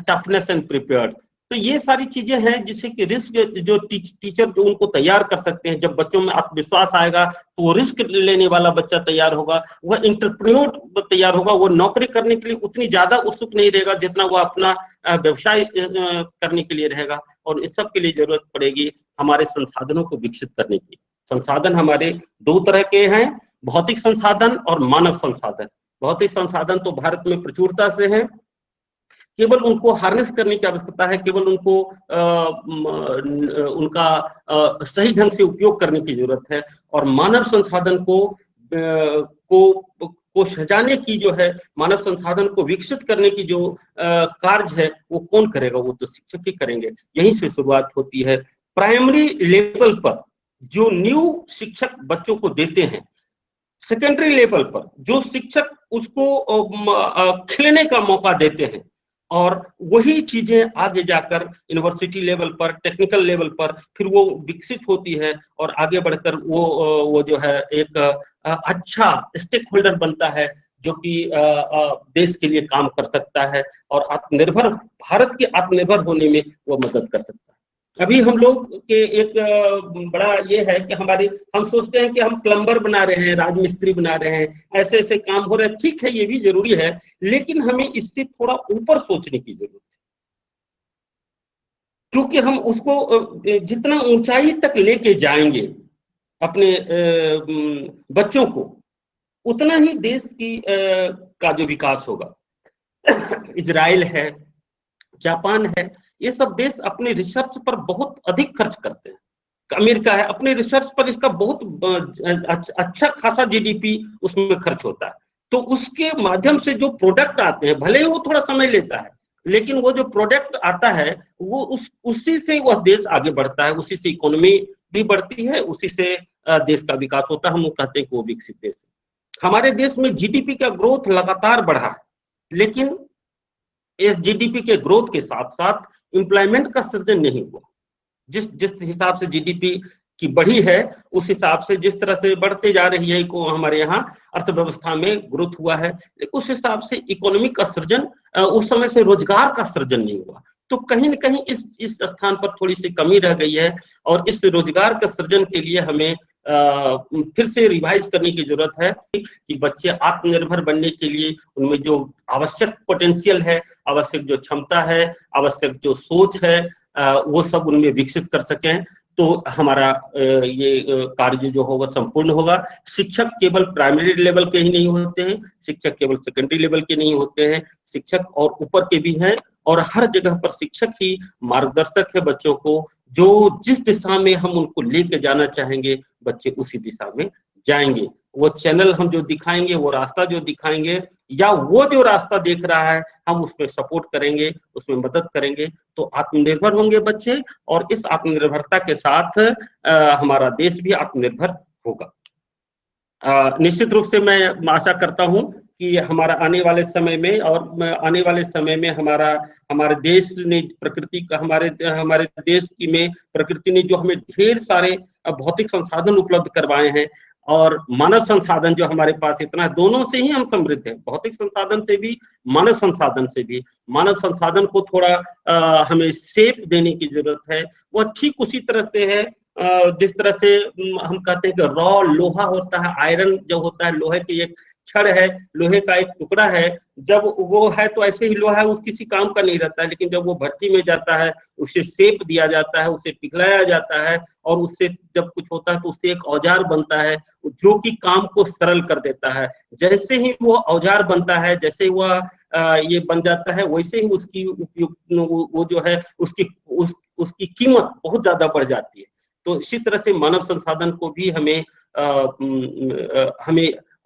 toughness and prepared। तो ये सारी चीजें हैं जिससे कि रिस्क जो टीचर जो उनको तैयार कर सकते हैं। जब बच्चों में आत्मविश्वास आएगा तो वो रिस्क लेने वाला बच्चा तैयार होगा, वह एंटरप्रेन्योर तैयार होगा। वो नौकरी करने के लिए उतनी ज्यादा उत्सुक नहीं रहेगा जितना वो अपना व्यवसाय करने के लिए रहेगा। और इस सब के लिए जरूरत पड़ेगी हमारे संसाधनों को विकसित करने की। संसाधन हमारे 2 तरह के हैं, भौतिक संसाधन और मानव संसाधन। भौतिक संसाधन तो भारत में प्रचुरता से है, केवल उनको हार्नेस करने की आवश्यकता है, केवल उनको उनका सही ढंग से उपयोग करने की जरूरत है। और मानव संसाधन को सजाने की जो है, मानव संसाधन को विकसित करने की जो कार्य है वो कौन करेगा? वो तो शिक्षक ही करेंगे। यहीं से शुरुआत होती है। प्राइमरी लेवल पर जो न्यू शिक्षक बच्चों को देते हैं, सेकेंडरी लेवल पर जो शिक्षक उसको खिलने का मौका देते हैं, और वही चीजें आगे जाकर यूनिवर्सिटी लेवल पर, टेक्निकल लेवल पर फिर वो विकसित होती है और आगे बढ़कर वो जो है एक अच्छा स्टेक होल्डर बनता है, जो कि देश के लिए काम कर सकता है और भारत के आत्मनिर्भर होने में वो मदद कर सकता है। अभी हम लोग के एक बड़ा ये है कि हम सोचते हैं कि हम प्लम्बर बना रहे हैं, राजमिस्त्री बना रहे हैं, ऐसे ऐसे काम हो रहे हैं। ठीक है, ये भी जरूरी है, लेकिन हमें इससे थोड़ा ऊपर सोचने की जरूरत है, क्योंकि हम उसको जितना ऊंचाई तक लेके जाएंगे अपने बच्चों को, उतना ही देश की का जो विकास होगा। इजराइल है, जापान है, ये सब देश अपने रिसर्च पर बहुत अधिक खर्च करते हैं। अमेरिका है, अपने रिसर्च पर इसका बहुत अच्छा खासा GDP उसमें खर्च होता है। तो उसके माध्यम से जो प्रोडक्ट आते हैं, भले ही वो थोड़ा समय लेता है, लेकिन वो जो प्रोडक्ट आता है वो उसी से वह देश आगे बढ़ता है, उसी से इकोनॉमी भी बढ़ती है, उसी से देश का विकास होता है। हम कहते हैं कि वो विकसित देश है। हमारे देश में GDP का ग्रोथ लगातार बढ़ा है, लेकिन इस जीडीपी के ग्रोथ के साथ साथ एम्प्लॉयमेंट का सृजन नहीं हुआ। जिस जिस हिसाब से जीडीपी की बढ़ी है, उस हिसाब से जिस तरह से बढ़ते जा रही है को हमारे यहाँ अर्थव्यवस्था में ग्रोथ हुआ है, उस हिसाब से इकोनॉमिक का सृजन, उस समय से रोजगार का सृजन नहीं हुआ। तो कहीं न कहीं इस स्थान पर थोड़ी सी कमी रह गई है, और इस रोजगार के सृजन के लिए हमें फिर से रिवाइज करने की जरूरत है कि बच्चे आत्मनिर्भर बनने के लिए उनमें जो आवश्यक पोटेंशियल है, आवश्यक जो क्षमता है, आवश्यक जो सोच है, वो सब उनमें विकसित कर सकें, तो हमारा ये कार्य जो होगा संपूर्ण होगा। शिक्षक केवल प्राइमरी लेवल के ही नहीं होते हैं, शिक्षक केवल सेकेंडरी लेवल के नहीं होते हैं, शिक्षक और ऊपर के भी हैं, और हर जगह पर शिक्षक ही मार्गदर्शक है बच्चों को। जो जिस दिशा में हम उनको लेके जाना चाहेंगे, बच्चे उसी दिशा में जाएंगे। वो चैनल हम जो दिखाएंगे, वो रास्ता जो दिखाएंगे, या वो जो रास्ता देख रहा है हम उसमें सपोर्ट करेंगे, उसमें मदद करेंगे, तो आत्मनिर्भर होंगे बच्चे, और इस आत्मनिर्भरता के साथ हमारा देश भी आत्मनिर्भर होगा। निश्चित रूप से मैं आशा करता हूं कि हमारा आने वाले समय में हमारे देश ने प्रकृति का हमारे देश की में प्रकृति ने जो हमें ढेर सारे भौतिक संसाधन उपलब्ध करवाए हैं, और मानव संसाधन जो हमारे पास इतना है, दोनों से ही हम समृद्ध हैं, भौतिक संसाधन से भी, मानव संसाधन से भी। मानव संसाधन को थोड़ा हमें शेप देने की जरूरत है। वह ठीक उसी तरह से है जिस तरह से हम कहते हैं कि रॉ लोहा होता है, आयरन जो होता है, लोहे की एक छड़ है, लोहे का एक टुकड़ा है, जब वो है तो ऐसे ही लोहा है, उस किसी काम का नहीं रहता है, लेकिन जब वो भट्टी में जाता है, उसे शेप दिया जाता है, उसे पिघलाया जाता है, और उससे जब कुछ होता है तो उससे एक औजार बनता है जो कि काम को सरल कर देता है। जैसे ही वो औजार बनता है, जैसे ही वह ये बन जाता है, वैसे ही उसकी उपयोग वो जो है उसकी कीमत बहुत ज्यादा बढ़ जाती है। तो इसी तरह से मानव संसाधन को भी हमें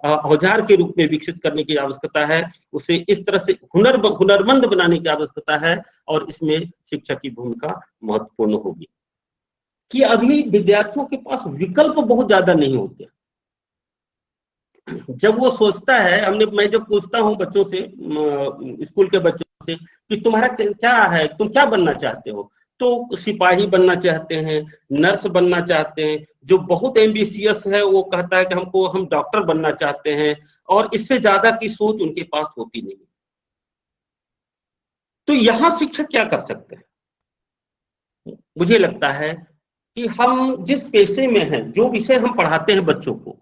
औजार के रूप में विकसित करने की आवश्यकता है, उसे इस तरह से हुनरमंद बनाने की आवश्यकता है, और इसमें शिक्षक की भूमिका महत्वपूर्ण होगी। कि अभी विद्यार्थियों के पास विकल्प बहुत ज्यादा नहीं होते। जब वो सोचता है, मैं जब पूछता हूँ बच्चों से, स्कूल के बच्चों से, कि तुम्हारा क्या है, तुम क्या बनना चाहते हो, तो सिपाही बनना चाहते हैं, नर्स बनना चाहते हैं। जो बहुत एम्बिशियस है वो कहता है कि हम डॉक्टर बनना चाहते हैं, और इससे ज्यादा की सोच उनके पास होती नहीं। तो यहाँ शिक्षक क्या कर सकते हैं? मुझे लगता है कि हम जिस पेशे में हैं, जो विषय हम पढ़ाते हैं बच्चों को,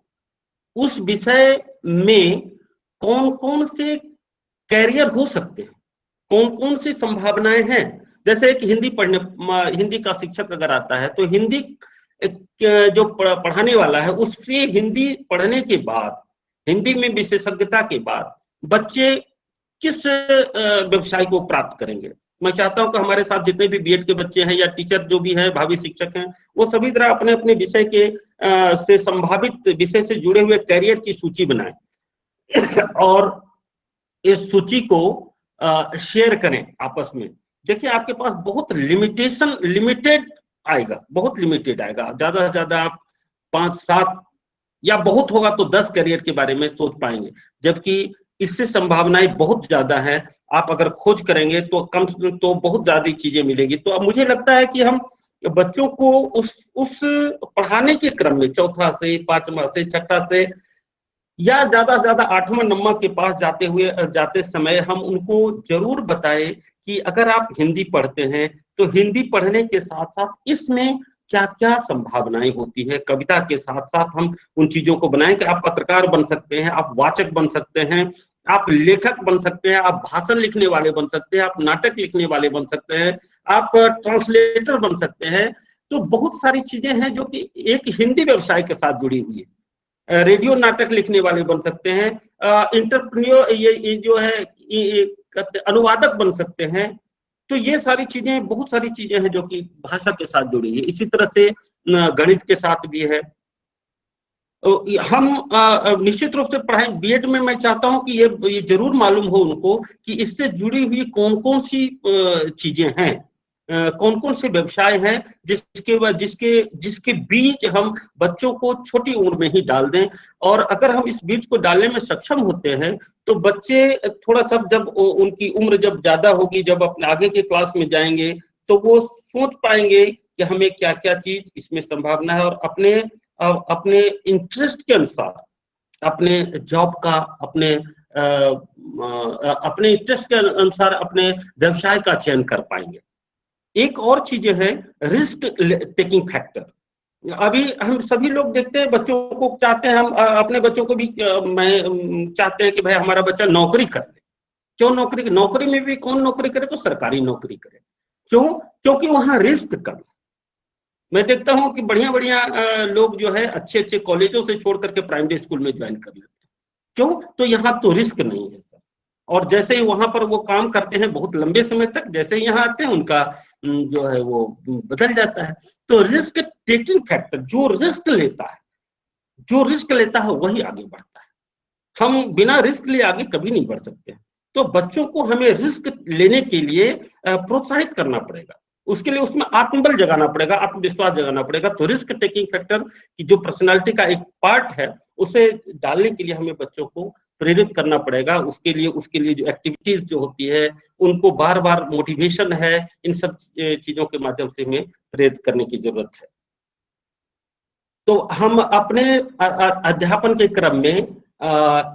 उस विषय में कौन कौन से कैरियर हो सकते हैं, कौन कौन सी संभावनाएं हैं। जैसे एक हिंदी का शिक्षक अगर आता है, तो हिंदी जो पढ़ाने वाला है, उससे हिंदी पढ़ने के बाद, हिंदी में विशेषज्ञता के बाद बच्चे किस व्यवसाय को प्राप्त करेंगे। मैं चाहता हूं कि हमारे साथ जितने भी बीएड के बच्चे हैं, या टीचर जो भी हैं, भावी शिक्षक हैं, वो सभी तरह अपने अपने विषय के से संभावित विषय से जुड़े हुए कैरियर की सूची बनाएं और इस सूची को शेयर करें आपस में। देखिए, आपके पास बहुत लिमिटेड आएगा, बहुत लिमिटेड आएगा। ज्यादा से ज्यादा आप 5-7 या बहुत होगा तो 10 करियर के बारे में सोच पाएंगे, जबकि इससे संभावनाएं बहुत ज्यादा है। आप अगर खोज करेंगे तो बहुत ज्यादा चीजें मिलेगी। तो अब मुझे लगता है कि हम बच्चों को उस पढ़ाने के क्रम में, चौथा से, 5वां से, छठा से, या ज्यादा से ज्यादा 8वां 9वां के पास जाते समय हम उनको जरूर बताएं कि अगर आप हिंदी पढ़ते हैं, तो हिंदी पढ़ने के साथ साथ इसमें क्या क्या संभावनाएं होती है। कविता के साथ साथ हम उन चीजों को बनाएं कि आप पत्रकार बन सकते हैं, आप वाचक बन सकते हैं, आप लेखक बन सकते हैं, आप भाषण लिखने वाले बन सकते हैं, आप नाटक लिखने वाले बन सकते हैं, आप ट्रांसलेटर बन सकते हैं। तो बहुत सारी चीजें हैं जो कि एक हिंदी व्यवसाय के साथ जुड़ी हुई है। रेडियो नाटक लिखने वाले बन सकते हैं, इंटरप्रेन्योर ये जो है अनुवादक बन सकते हैं। तो ये सारी चीजें, बहुत सारी चीजें हैं जो कि भाषा के साथ जुड़ी है। इसी तरह से गणित के साथ भी है। हम निश्चित रूप से पढ़ाएं। बीएड में मैं चाहता हूं कि ये जरूर मालूम हो उनको कि इससे जुड़ी हुई कौन कौन सी चीजें हैं। कौन कौन से व्यवसाय हैं जिसके बीज हम बच्चों को छोटी उम्र में ही डाल दें। और अगर हम इस बीज को डालने में सक्षम होते हैं तो बच्चे थोड़ा सा जब उनकी उम्र जब ज्यादा होगी, जब अपने आगे के क्लास में जाएंगे, तो वो सोच पाएंगे कि हमें क्या क्या चीज इसमें संभावना है, और अपने इंटरेस्ट के अनुसार अपने जॉब का, अपने इंटरेस्ट के अनुसार अपने व्यवसाय का चयन कर पाएंगे। एक और चीजें है रिस्क टेकिंग फैक्टर। अभी हम सभी लोग देखते हैं, बच्चों को चाहते हैं, हम अपने बच्चों को भी मैं चाहते हैं कि भाई हमारा बच्चा नौकरी कर ले। क्यों नौकरी में भी कौन नौकरी करे? तो सरकारी नौकरी करे। क्यों? क्योंकि वहां रिस्क कम। मैं देखता हूं कि बढ़िया बढ़िया लोग जो है अच्छे अच्छे कॉलेजों से छोड़ करके प्राइमरी स्कूल में ज्वाइन कर लेते हैं। क्यों? तो यहाँ तो रिस्क नहीं है सर। और जैसे ही वहां पर वो काम करते हैं बहुत लंबे समय तक, जैसे ही यहाँ आते हैं उनका जो है वो बदल जाता है। तो रिस्क टेकिंग फैक्टर, जो रिस्क लेता है वही आगे बढ़ता है। हम बिना रिस्क लिए आगे कभी नहीं बढ़ सकते। तो बच्चों को हमें रिस्क लेने के लिए प्रोत्साहित करना पड़ेगा, उसके लिए उसमें आत्मबल जगाना पड़ेगा, आत्मविश्वास जगाना पड़ेगा। तो रिस्क टेकिंग फैक्टर की जो पर्सनालिटी का एक पार्ट है, उसे डालने के लिए हमें बच्चों को प्रेरित करना पड़ेगा। उसके लिए जो एक्टिविटीज जो होती है, उनको बार बार मोटिवेशन है, इन सब चीजों के माध्यम से हमें प्रेरित करने की जरूरत है। तो हम अपने अध्यापन के क्रम में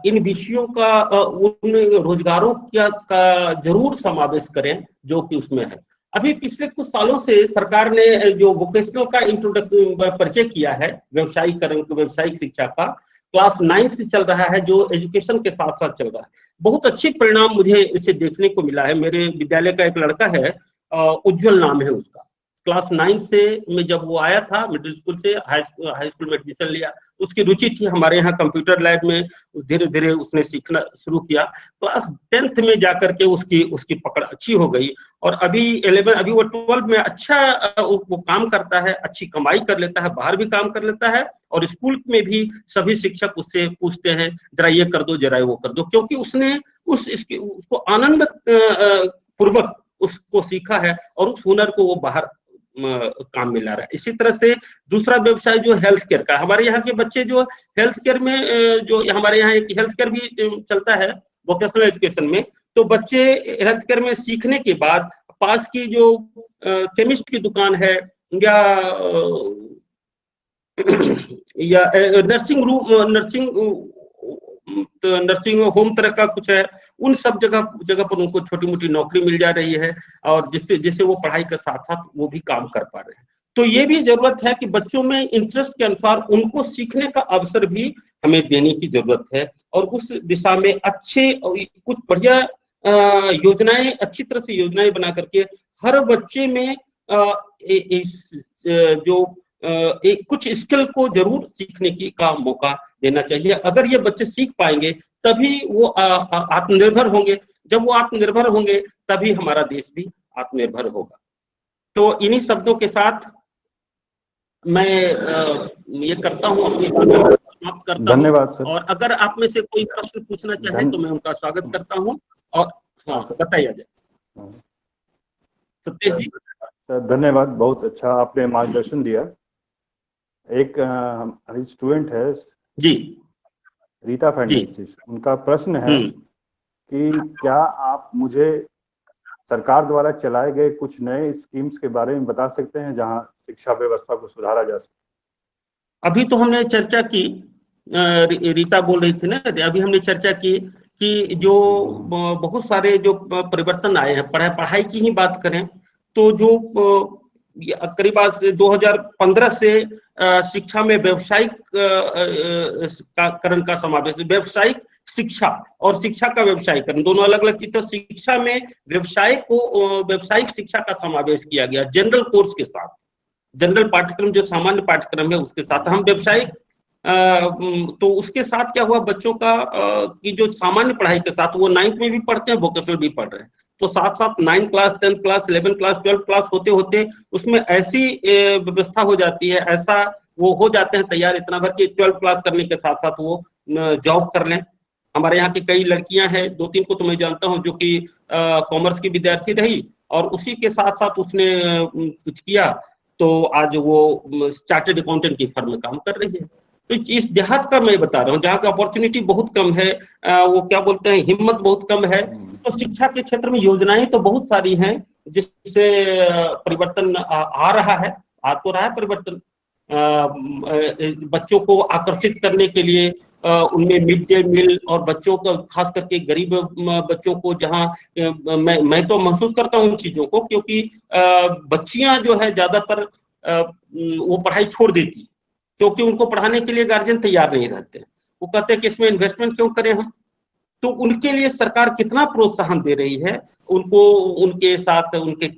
इन विषयों का, उन रोजगारों का जरूर समावेश करें जो कि उसमें है। अभी पिछले कुछ सालों से सरकार ने जो वोकेशनल का इंट्रोडक्शन परिचय किया है, व्यावसायिक शिक्षा का, क्लास 9 से चल रहा है, जो एजुकेशन के साथ साथ चल रहा है। बहुत अच्छी परिणाम मुझे इसे देखने को मिला है। मेरे विद्यालय का एक लड़का है, उज्जवल नाम है उसका, क्लास 9 से में जब वो आया था, मिडिल स्कूल से हाई स्कूल में एडमिशन लिया, उसकी रुचि थी हमारे यहाँ कंप्यूटर लैब में, धीरे धीरे उसने सीखना शुरू किया। क्लास 10th में जाकर के उसकी पकड़ अच्छी हो गई, और अभी 12 में अच्छा वो काम करता है, अच्छी कमाई कर लेता है, बाहर भी काम कर लेता है, और स्कूल में भी सभी शिक्षक उससे पूछते हैं जरा ये कर दो, जरा वो कर दो, क्योंकि उसने उसको आनंद पूर्वक उसको सीखा है और उस हुनर को वो बाहर काम में ला रहा है। इसी तरह से दूसरा व्यवसाय जो हेल्थ केयर का, हमारे यहाँ के बच्चे जो हेल्थ केयर में, जो हमारे यहाँ एक हेल्थ केयर भी चलता है वोकेशनल एजुकेशन में, तो बच्चे हेल्थ केयर में सीखने के बाद पास की जो केमिस्ट की दुकान है, या नर्सिंग होम तरह का कुछ है, उन सब जगह पर उनको छोटी मोटी नौकरी मिल जा रही है, और जिससे वो पढ़ाई के साथ साथ वो भी काम कर पा रहे हैं। तो ये भी जरूरत है कि बच्चों में इंटरेस्ट के अनुसार उनको सीखने का अवसर भी हमें देने की जरूरत है, और उस दिशा में अच्छे कुछ बढ़िया योजनाएं, अच्छी तरह से योजनाएं बना करके हर बच्चे में कुछ स्किल को जरूर सीखने का मौका देना चाहिए। अगर ये बच्चे सीख पाएंगे तभी वो आत्मनिर्भर होंगे। जब वो आत्मनिर्भर होंगे तभी हमारा देश भी आत्मनिर्भर होगा। तो इन्हीं शब्दों के साथ मैं ये करता हूँ, अपनी बात समाप्त करता हूँ। धन्यवाद सर। और अगर आप में से कोई प्रश्न पूछना चाहे तो मैं उनका स्वागत करता हूँ। और हाँ, बताइए जाए सतीश जी। धन्यवाद, बहुत अच्छा आपने मार्गदर्शन दिया। एक हमारी स्टूडेंट है जी, रीता फर्नांडिस, उनका प्रश्न है कि क्या आप मुझे सरकार द्वारा चलाए गए कुछ नए स्कीम्स के बारे में बता सकते हैं जहां शिक्षा व्यवस्था को सुधारा जा सके? अभी तो हमने चर्चा की, रीता बोल रही थी ना, अभी हमने चर्चा की कि जो बहुत सारे जो परिवर्तन आए हैं, पढ़ाई की ही बात करें तो जो करीब 2015 से शिक्षा में व्यावसायिककरण का समावेश, व्यावसायिक शिक्षा और शिक्षा का व्यवसायीकरण दोनों अलग अलग चीज। तो शिक्षा में व्यावसायिक शिक्षा का समावेश किया गया, जनरल कोर्स के साथ, जनरल पाठ्यक्रम जो सामान्य पाठ्यक्रम है उसके साथ हम व्यावसायिक, तो उसके साथ क्या हुआ, बच्चों का की जो सामान्य पढ़ाई के साथ वो 9th में भी पढ़ते हैं, वोकेशनल भी पढ़ रहे हैं, तो साथ साथ 9th class, 10th class, 11th class, 12th class होते होते उसमें ऐसी व्यवस्था हो जाती है, ऐसा वो हो जाते हैं तैयार इतना भर कि 12th क्लास करने के साथ साथ वो जॉब कर लें। हमारे यहाँ की कई लड़कियां हैं, 2-3 को तो मैं जानता हूँ जो कि कॉमर्स की विद्यार्थी रही और उसी के साथ साथ उसने कुछ किया तो आज वो चार्टर्ड अकाउंटेंट की फर्म में काम कर रही है। तो इस देहात का मैं बता रहा हूँ जहाँ का अपॉर्चुनिटी बहुत कम है, वो क्या बोलते हैं, हिम्मत बहुत कम है। तो शिक्षा के क्षेत्र में योजनाएं तो बहुत सारी हैं जिससे परिवर्तन आ रहा है, आ तो रहा है परिवर्तन। बच्चों को आकर्षित करने के लिए उनमें मिड डे मील और बच्चों को खास करके गरीब बच्चों को, जहाँ मैं तो महसूस करता हूँ उन चीजों को, क्योंकि बच्चियां जो है ज्यादातर वो पढ़ाई छोड़ देती, क्योंकि उनको पढ़ाने के लिए गार्जियन तैयार नहीं रहते। वो कहते हैं कि इसमें इन्वेस्टमेंट क्यों करें हम। तो उनके लिए सरकार कितना प्रोत्साहन दे रही है, उनको उनके साथ उनके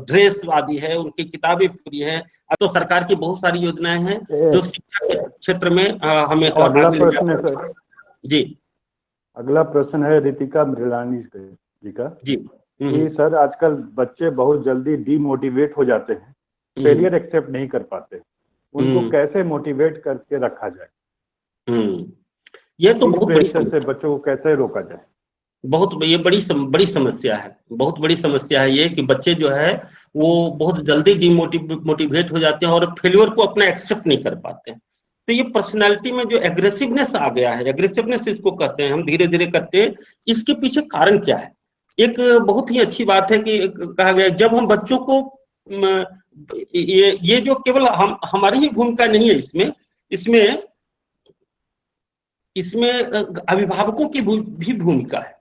ड्रेस आदि है, उनकी किताबें फ्री है। अब तो सरकार की बहुत सारी योजनाएं हैं जो शिक्षा के क्षेत्र में हमें और अगला आगे ले प्रश्न है जाकर। सर, जी अगला प्रश्न है रितिका मृगलानी जी का जी। कि सर आजकल बच्चे बहुत जल्दी डीमोटिवेट हो जाते हैं, फेलियर एक्सेप्ट नहीं कर पाते, उनको कैसे मोटिवेट करके रखा जाए? ये तो इस बहुत बड़ी प्रेशर से बच्चों को कैसे रोका जाए? ये बड़ी समस्या है, बहुत बड़ी समस्या है ये, कि बच्चे जो है वो बहुत जल्दी मोटिवेट हो जाते हैं और फेल्योर को अपना एक्सेप्ट नहीं कर पाते हैं। तो ये पर्सनालिटी में जो एग्रेसिवनेस आ गया है, एग्रेसिवनेस इसको कहते हैं, हम धीरे धीरे करते हैं। इसके पीछे कारण क्या है? एक बहुत ही अच्छी बात है कि कहा गया जब हम बच्चों को ये जो केवल हमारी ही भूमिका नहीं है इसमें, इसमें इसमें अभिभावकों की भी भूमिका है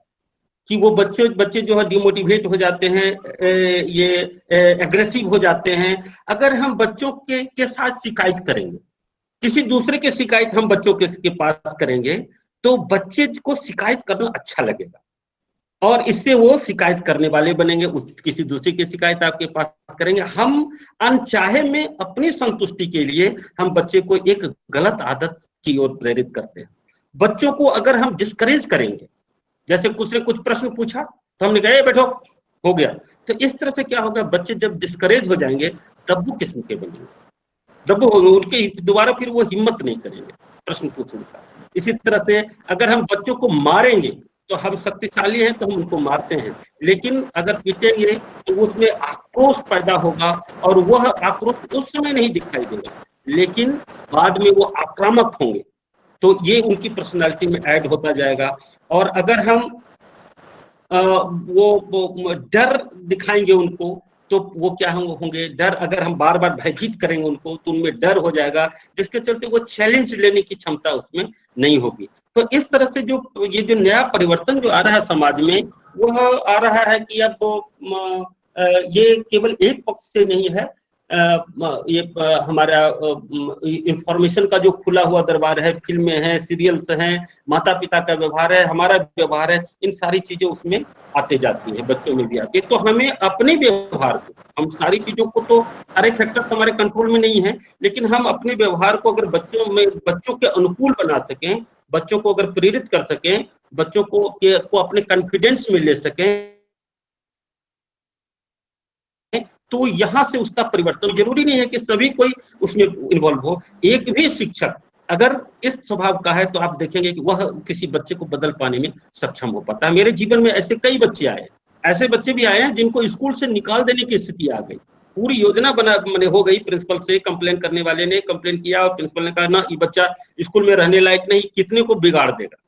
कि वो बच्चे जो है डिमोटिवेट हो जाते हैं, ये एग्रेसिव हो जाते हैं। अगर हम बच्चों के साथ शिकायत करेंगे, किसी दूसरे की शिकायत हम बच्चों के पास करेंगे, तो बच्चे को शिकायत करना अच्छा लगेगा और इससे वो शिकायत करने वाले बनेंगे, किसी दूसरे की शिकायत आपके पास करेंगे। हम अनचाहे में अपनी संतुष्टि के लिए हम बच्चे को एक गलत आदत की ओर प्रेरित करते हैं। बच्चों को अगर हम डिस्करेज करेंगे, जैसे कुछ ने कुछ प्रश्न पूछा तो हमने कहा बैठो, हो गया, तो इस तरह से क्या होगा, बच्चे जब डिस्करेज हो जाएंगे तब वो किस्म के बनेंगे, जब वो उनके दोबारा फिर वो हिम्मत नहीं करेंगे प्रश्न पूछने का। इसी तरह से अगर हम बच्चों को मारेंगे तो हम शक्तिशाली हैं तो हम उनको मारते हैं, लेकिन अगर पीटेंगे तो उसमें आक्रोश पैदा होगा और वह आक्रोश उस समय नहीं दिखाई देगा, लेकिन बाद में वो आक्रामक होंगे, तो ये उनकी पर्सनालिटी में ऐड होता जाएगा। और अगर हम वो डर दिखाएंगे उनको, तो वो क्या होंगे, डर, अगर हम बार बार भयभीत करेंगे उनको तो उनमें डर हो जाएगा, जिसके चलते वो चैलेंज लेने की क्षमता उसमें नहीं होगी। तो इस तरह से ये जो नया परिवर्तन जो आ रहा है समाज में, वह आ रहा है कि अब ये केवल एक पक्ष से नहीं है, ये हमारा इंफॉर्मेशन का जो खुला हुआ दरबार है, फिल्में हैं, सीरियल्स हैं, माता पिता का व्यवहार है, हमारा व्यवहार है, इन सारी चीजें उसमें आते जाती है, बच्चों में भी आती है। तो हमें अपने व्यवहार को, हम सारी चीजों को तो, सारे फैक्टर्स हमारे कंट्रोल में नहीं है, लेकिन हम अपने व्यवहार को अगर बच्चों के अनुकूल बना सकें, बच्चों को अगर प्रेरित कर सकें, बच्चों को अपने कॉन्फिडेंस में ले सकें, तो यहां से उसका परिवर्तन, जरूरी नहीं है कि सभी कोई उसमें इन्वॉल्व हो। एक भी शिक्षक अगर इस स्वभाव का है तो आप देखेंगे कि वह किसी बच्चे को बदल पाने में सक्षम हो पाता है। मेरे जीवन में ऐसे कई बच्चे आए, ऐसे बच्चे भी आए हैं जिनको स्कूल से निकाल देने की स्थिति आ गई, पूरी योजना मैंने हो गई, प्रिंसिपल से कंप्लेन करने वाले ने कंप्लेन किया और प्रिंसिपल ने कहा ना, ये बच्चा स्कूल में रहने लायक नहीं, कितने को बिगाड़ देगा।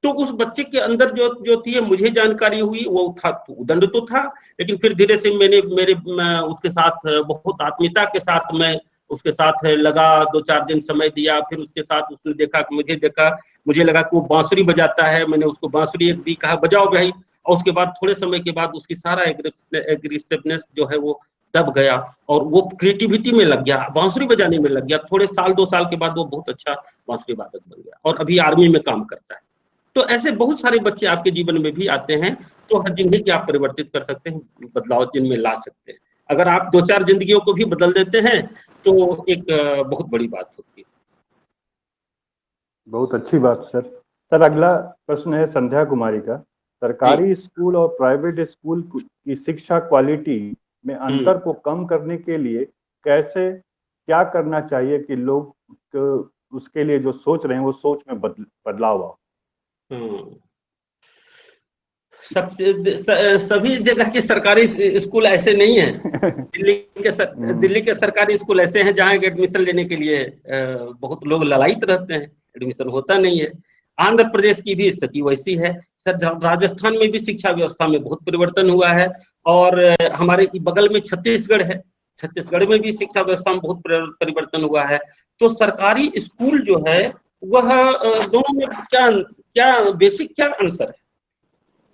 तो उस बच्चे के अंदर जो थी, मुझे जानकारी हुई, वो था उदंड तो था, लेकिन फिर धीरे से मेरे उसके साथ बहुत आत्मीयता के साथ मैं उसके साथ लगा, 2-4 दिन समय दिया, फिर उसके साथ उसने देखा, मुझे लगा कि वो बांसुरी बजाता है, मैंने उसको बांसुरी एक दी, कहा बजाओ भाई, और उसके बाद थोड़े समय के बाद उसकी सारा एग्रेसिवनेस जो है वो दब गया और वो क्रिएटिविटी में लग गया, बांसुरी बजाने में लग गया। थोड़े साल 2 साल के बाद वो बहुत अच्छा बांसुरी वादक बन गया और अभी आर्मी में काम करता है। तो ऐसे बहुत सारे बच्चे आपके जीवन में भी आते हैं, तो जिन्हें कि आप परिवर्तित कर सकते हैं, बदलाव जिनमें ला सकते हैं। अगर आप 2-4 जिंदगियों को भी बदल देते हैं तो एक बहुत बड़ी बात होती है। बहुत अच्छी बात सर। सर अगला प्रश्न है संध्या कुमारी का, सरकारी स्कूल और प्राइवेट स्कूल की शिक्षा क्वालिटी में अंतर को कम करने के लिए कैसे, क्या करना चाहिए कि लोग उसके लिए जो सोच रहे हैं वो सोच में बदलाव आओ? सभी जगह के सरकारी स्कूल ऐसे नहीं है। दिल्ली के सरकारी स्कूल ऐसे हैं जहाँ एडमिशन लेने के लिए बहुत लोग ललायित रहते हैं, एडमिशन होता नहीं है। आंध्र प्रदेश की भी स्थिति वैसी है सर। राजस्थान में भी शिक्षा व्यवस्था में बहुत परिवर्तन हुआ है, और हमारे बगल में छत्तीसगढ़ है, छत्तीसगढ़ में भी शिक्षा व्यवस्था में बहुत परिवर्तन हुआ है। तो सरकारी स्कूल जो है वह दोनों में क्या क्या बेसिक क्या अंतर है?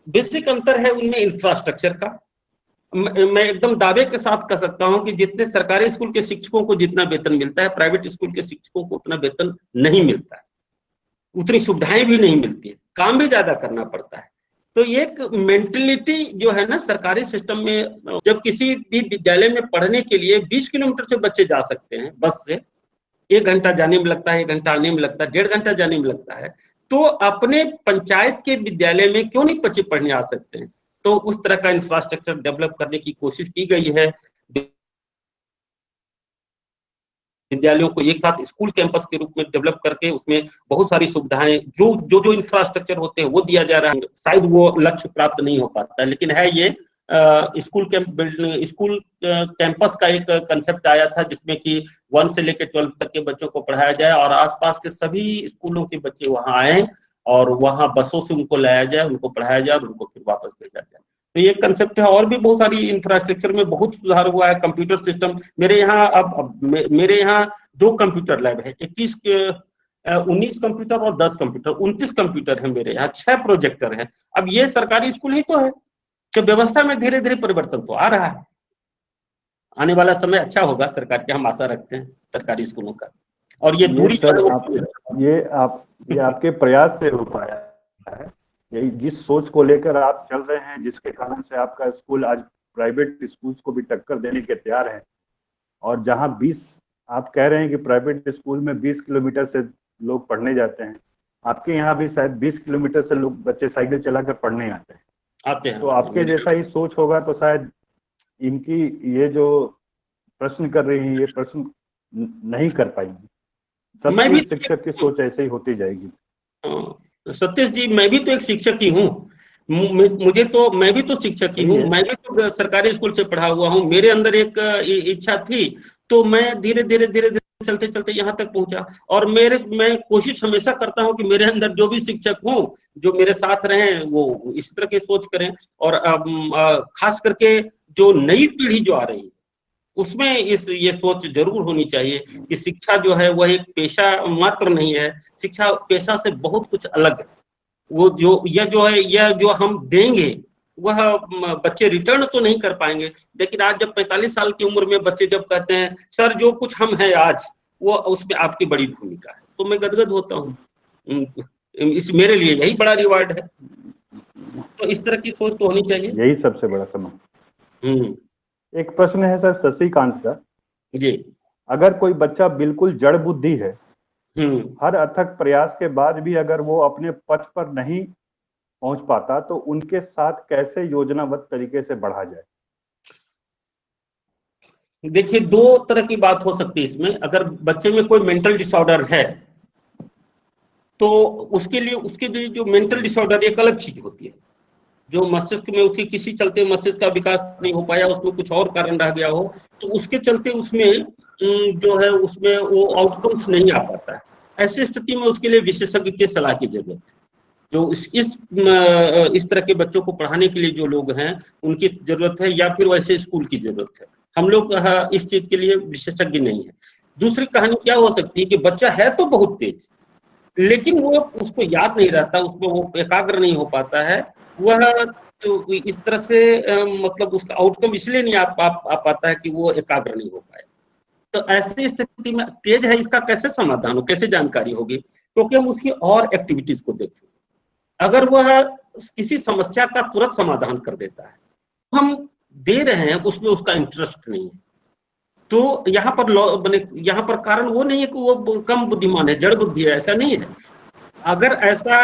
बेसिक अंतर है उनमें इंफ्रास्ट्रक्चर का। मैं एकदम दावे के साथ कह सकता हूं कि जितने सरकारी स्कूल के शिक्षकों को जितना वेतन मिलता है, प्राइवेट स्कूल के शिक्षकों को उतना वेतन नहीं मिलता है, उतनी सुविधाएं भी नहीं मिलती है, काम भी ज्यादा करना पड़ता है। तो एक मेंटेलिटी जो है ना सरकारी सिस्टम में, जब किसी भी विद्यालय में पढ़ने के लिए 20 किलोमीटर से बच्चे जा सकते हैं बस से, 1 घंटा जाने में लगता है, 1 घंटा आने में लगता है, 1.5 घंटा जाने में लगता है, तो अपने पंचायत के विद्यालय में क्यों नहीं बच्चे पढ़ने आ सकते हैं? तो उस तरह का इंफ्रास्ट्रक्चर डेवलप करने की कोशिश की गई है। विद्यालयों को एक साथ स्कूल कैंपस के रूप में डेवलप करके उसमें बहुत सारी सुविधाएं, जो इंफ्रास्ट्रक्चर होते हैं वो दिया जा रहा है। शायद वो लक्ष्य प्राप्त नहीं हो पाता है, लेकिन है ये स्कूल कैंपस का एक कंसेप्ट आया था जिसमें कि 1 से लेकर 12 तक के बच्चों को पढ़ाया जाए, और आसपास के सभी स्कूलों के बच्चे वहां आए और वहां बसों से उनको लाया जाए, उनको पढ़ाया जाए और उनको फिर वापस भेजा जाए। तो ये कंसेप्ट है। और भी बहुत सारी इंफ्रास्ट्रक्चर में बहुत सुधार हुआ है। कंप्यूटर सिस्टम मेरे यहाँ अब मेरे यहाँ 2 कंप्यूटर लैब है, 19 कंप्यूटर और 10 कंप्यूटर, 29 कंप्यूटर है मेरे यहाँ, 6 प्रोजेक्टर है। अब ये सरकारी स्कूल ही तो है। तो व्यवस्था में धीरे धीरे परिवर्तन तो आ रहा है। आने वाला समय अच्छा होगा सरकार के, हम आशा रखते हैं सरकारी स्कूलों का। और ये दूरी सर ये आपके प्रयास से हो पाया है, यही जिस सोच को लेकर आप चल रहे हैं, जिसके कारण से आपका स्कूल आज प्राइवेट स्कूल्स को भी टक्कर देने के तैयार है। और जहां 20 आप कह रहे हैं कि प्राइवेट स्कूल में 20 किलोमीटर से लोग पढ़ने जाते हैं, आपके यहाँ भी शायद 20 किलोमीटर से लोग बच्चे साइकिल चलाकर पढ़ने आते हैं। तो आपके जैसा ही सोच होगा तो शायद इनकी ये जो प्रश्न कर रही है ये प्रश्न नहीं कर पाएंगे। सबकी शिक्षक की सोच ऐसे ही होती जाएगी। सतीश जी, मैं भी तो एक शिक्षक ही हूँ। मैं भी तो शिक्षक ही हूँ, मैं भी तो सरकारी स्कूल से पढ़ा हुआ हूँ। मेरे अंदर एक इच्छा थी, तो मैं धीरे धीरे चलते चलते यहाँ तक पहुंचा। और मैं कोशिश हमेशा करता हूँ कि मेरे अंदर जो भी शिक्षक हो, जो मेरे साथ रहें, वो इस तरह की सोच करें। और खास करके जो नई पीढ़ी जो आ रही है उसमें ये सोच जरूर होनी चाहिए कि शिक्षा जो है वह एक पेशा मात्र नहीं है, शिक्षा पेशा से बहुत कुछ अलग है। वो यह जो हम देंगे वह बच्चे रिटर्न तो नहीं कर पाएंगे। लेकिन आज जब 45 साल की उम्र में बच्चे जब कहते हैं सर जो कुछ हम हैं आज, वो उसमें आपकी बड़ी भूमिका है, तो मैं गदगद होता हूँ। मेरे लिए यही बड़ा रिवार्ड है। तो इस तरह की सोच तो होनी चाहिए, यही सबसे बड़ा सम्मान। एक प्रश्न है सर शशिकांत का जी। अगर कोई बच्चा बिल्कुल जड़ बुद्धि है, हर अथक प्रयास के बाद भी अगर वो अपने पथ पर नहीं पहुंच पाता, तो उनके साथ कैसे योजनाबद्ध तरीके से बढ़ा जाए? देखिए, 2 तरह की बात हो सकती है इसमें। अगर बच्चे में कोई मेंटल डिसऑर्डर है तो उसके लिए जो मेंटल डिसऑर्डर एक अलग चीज होती है। जो मस्तिष्क में उसकी किसी चलते मस्तिष्क का विकास नहीं हो पाया, उसमें कुछ और कारण रह गया हो, तो उसके चलते उसमें जो है उसमें वो आउटकम्स नहीं आ पाता है। ऐसी स्थिति में उसके लिए विशेषज्ञ की सलाह की जरूरत है। जो इस तरह के बच्चों को पढ़ाने के लिए जो लोग हैं उनकी जरूरत है, या फिर वैसे स्कूल की जरूरत है। हम लोग इस चीज के लिए विशेषज्ञ नहीं है। दूसरी कहानी क्या हो सकती है कि बच्चा है तो बहुत तेज, लेकिन वो उसको याद नहीं रहता, उसको वो एकाग्र नहीं हो पाता है। वह तो इस तरह से मतलब उसका आउटकम इसलिए नहीं आ पाता है कि वो एकाग्र नहीं हो पाए। तो ऐसी स्थिति में तेज है, इसका कैसे समाधान हो, कैसे जानकारी होगी? क्योंकि हम उसकी और एक्टिविटीज को देखें। अगर वह किसी समस्या का तुरंत समाधान कर देता है, हम दे रहे हैं, उसमें उसका इंटरेस्ट नहीं है, तो यहाँ पर कारण वो नहीं है कि वो कम बुद्धिमान है, जड़ बुद्धि है, ऐसा नहीं है। अगर ऐसा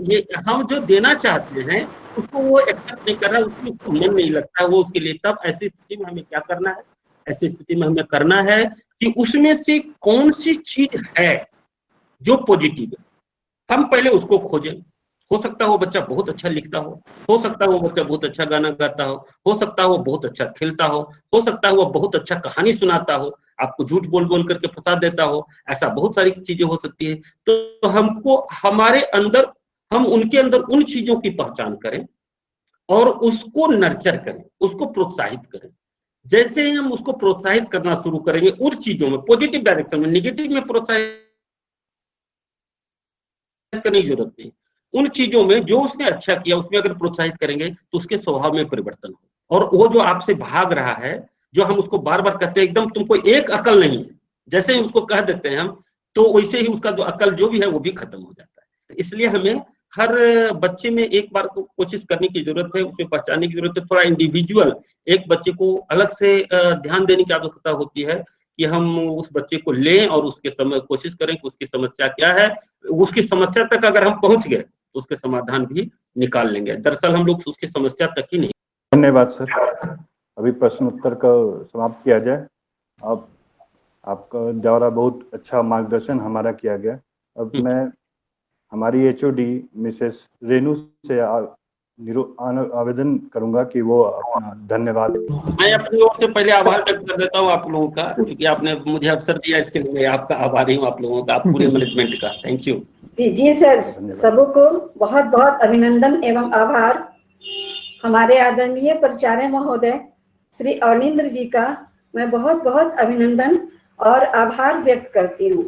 ये हम जो देना चाहते हैं उसको वो एक्सेप्ट नहीं कर रहा, उसमें उसको मन नहीं लगता है वो उसके लिए, तब ऐसी स्थिति में हमें क्या करना है? ऐसी स्थिति में हमें करना है कि उसमें से कौन सी चीज है जो पॉजिटिव है, हम पहले उसको खोजें। हो सकता है वो बच्चा बहुत अच्छा लिखता हो सकता है वो बच्चा बहुत अच्छा गाना गाता हो सकता है वो बहुत अच्छा खेलता हो सकता है वो बहुत अच्छा कहानी सुनाता हो, आपको झूठ बोल बोल करके फंसा देता हो, ऐसा बहुत सारी चीजें हो सकती है। तो हमको हमारे अंदर, हम उनके अंदर उन चीजों की पहचान करें और उसको नर्चर करें, उसको प्रोत्साहित करें। जैसे ही हम उसको प्रोत्साहित करना शुरू करेंगे उन चीजों में, पॉजिटिव डायरेक्शन में, निगेटिव में प्रोत्साहित करने की जरूरत नहीं, उन चीजों में जो उसने अच्छा किया उसमें अगर प्रोत्साहित करेंगे तो उसके स्वभाव में परिवर्तन हो। और वो जो आपसे भाग रहा है, जो हम उसको बार बार कहते हैं एकदम तुमको एक अकल नहीं है, जैसे ही उसको कह देते हैं हम, तो वैसे ही उसका जो अकल जो भी है वो भी खत्म हो जाता है। इसलिए हमें हर बच्चे में एक बार को कोशिश करने की जरूरत है, उसमें पहचानने की जरूरत है। थोड़ा इंडिविजुअल एक बच्चे को अलग से ध्यान देने की आवश्यकता होती है कि हम उस बच्चे को लें और उसके समय कोशिश करें कि उसकी समस्या क्या है, उसकी समस्या तक अगर हम पहुंच गए तो उसके समाधान भी निकाल लेंगे। दरअसल हम लोग उसकी समस्या तक ही नहीं। धन्यवाद सर। अभी प्रश्न उत्तर का समाप्त किया जाए। अब आपका द्वारा बहुत अच्छा मार्गदर्शन हमारा किया गया। अब मैं हमारी एचओडी मिसेस रेनू से आवेदन करूंगा कि वो अपना धन्यवाद। मैं अपनी ओर से पहले आभार व्यक्त कर देता हूँ आप लोगों का, क्योंकि आपने मुझे अवसर दिया, इसके लिए मैं आपका आभारी हूँ, आप लोगों का, पूरे मैनेजमेंट का। Thank you. जी सर, सबको बहुत बहुत अभिनंदन एवं आभार। हमारे आदरणीय प्राचार्य महोदय श्री अवनींद्र जी का मैं बहुत बहुत अभिनंदन और आभार व्यक्त करती हूँ।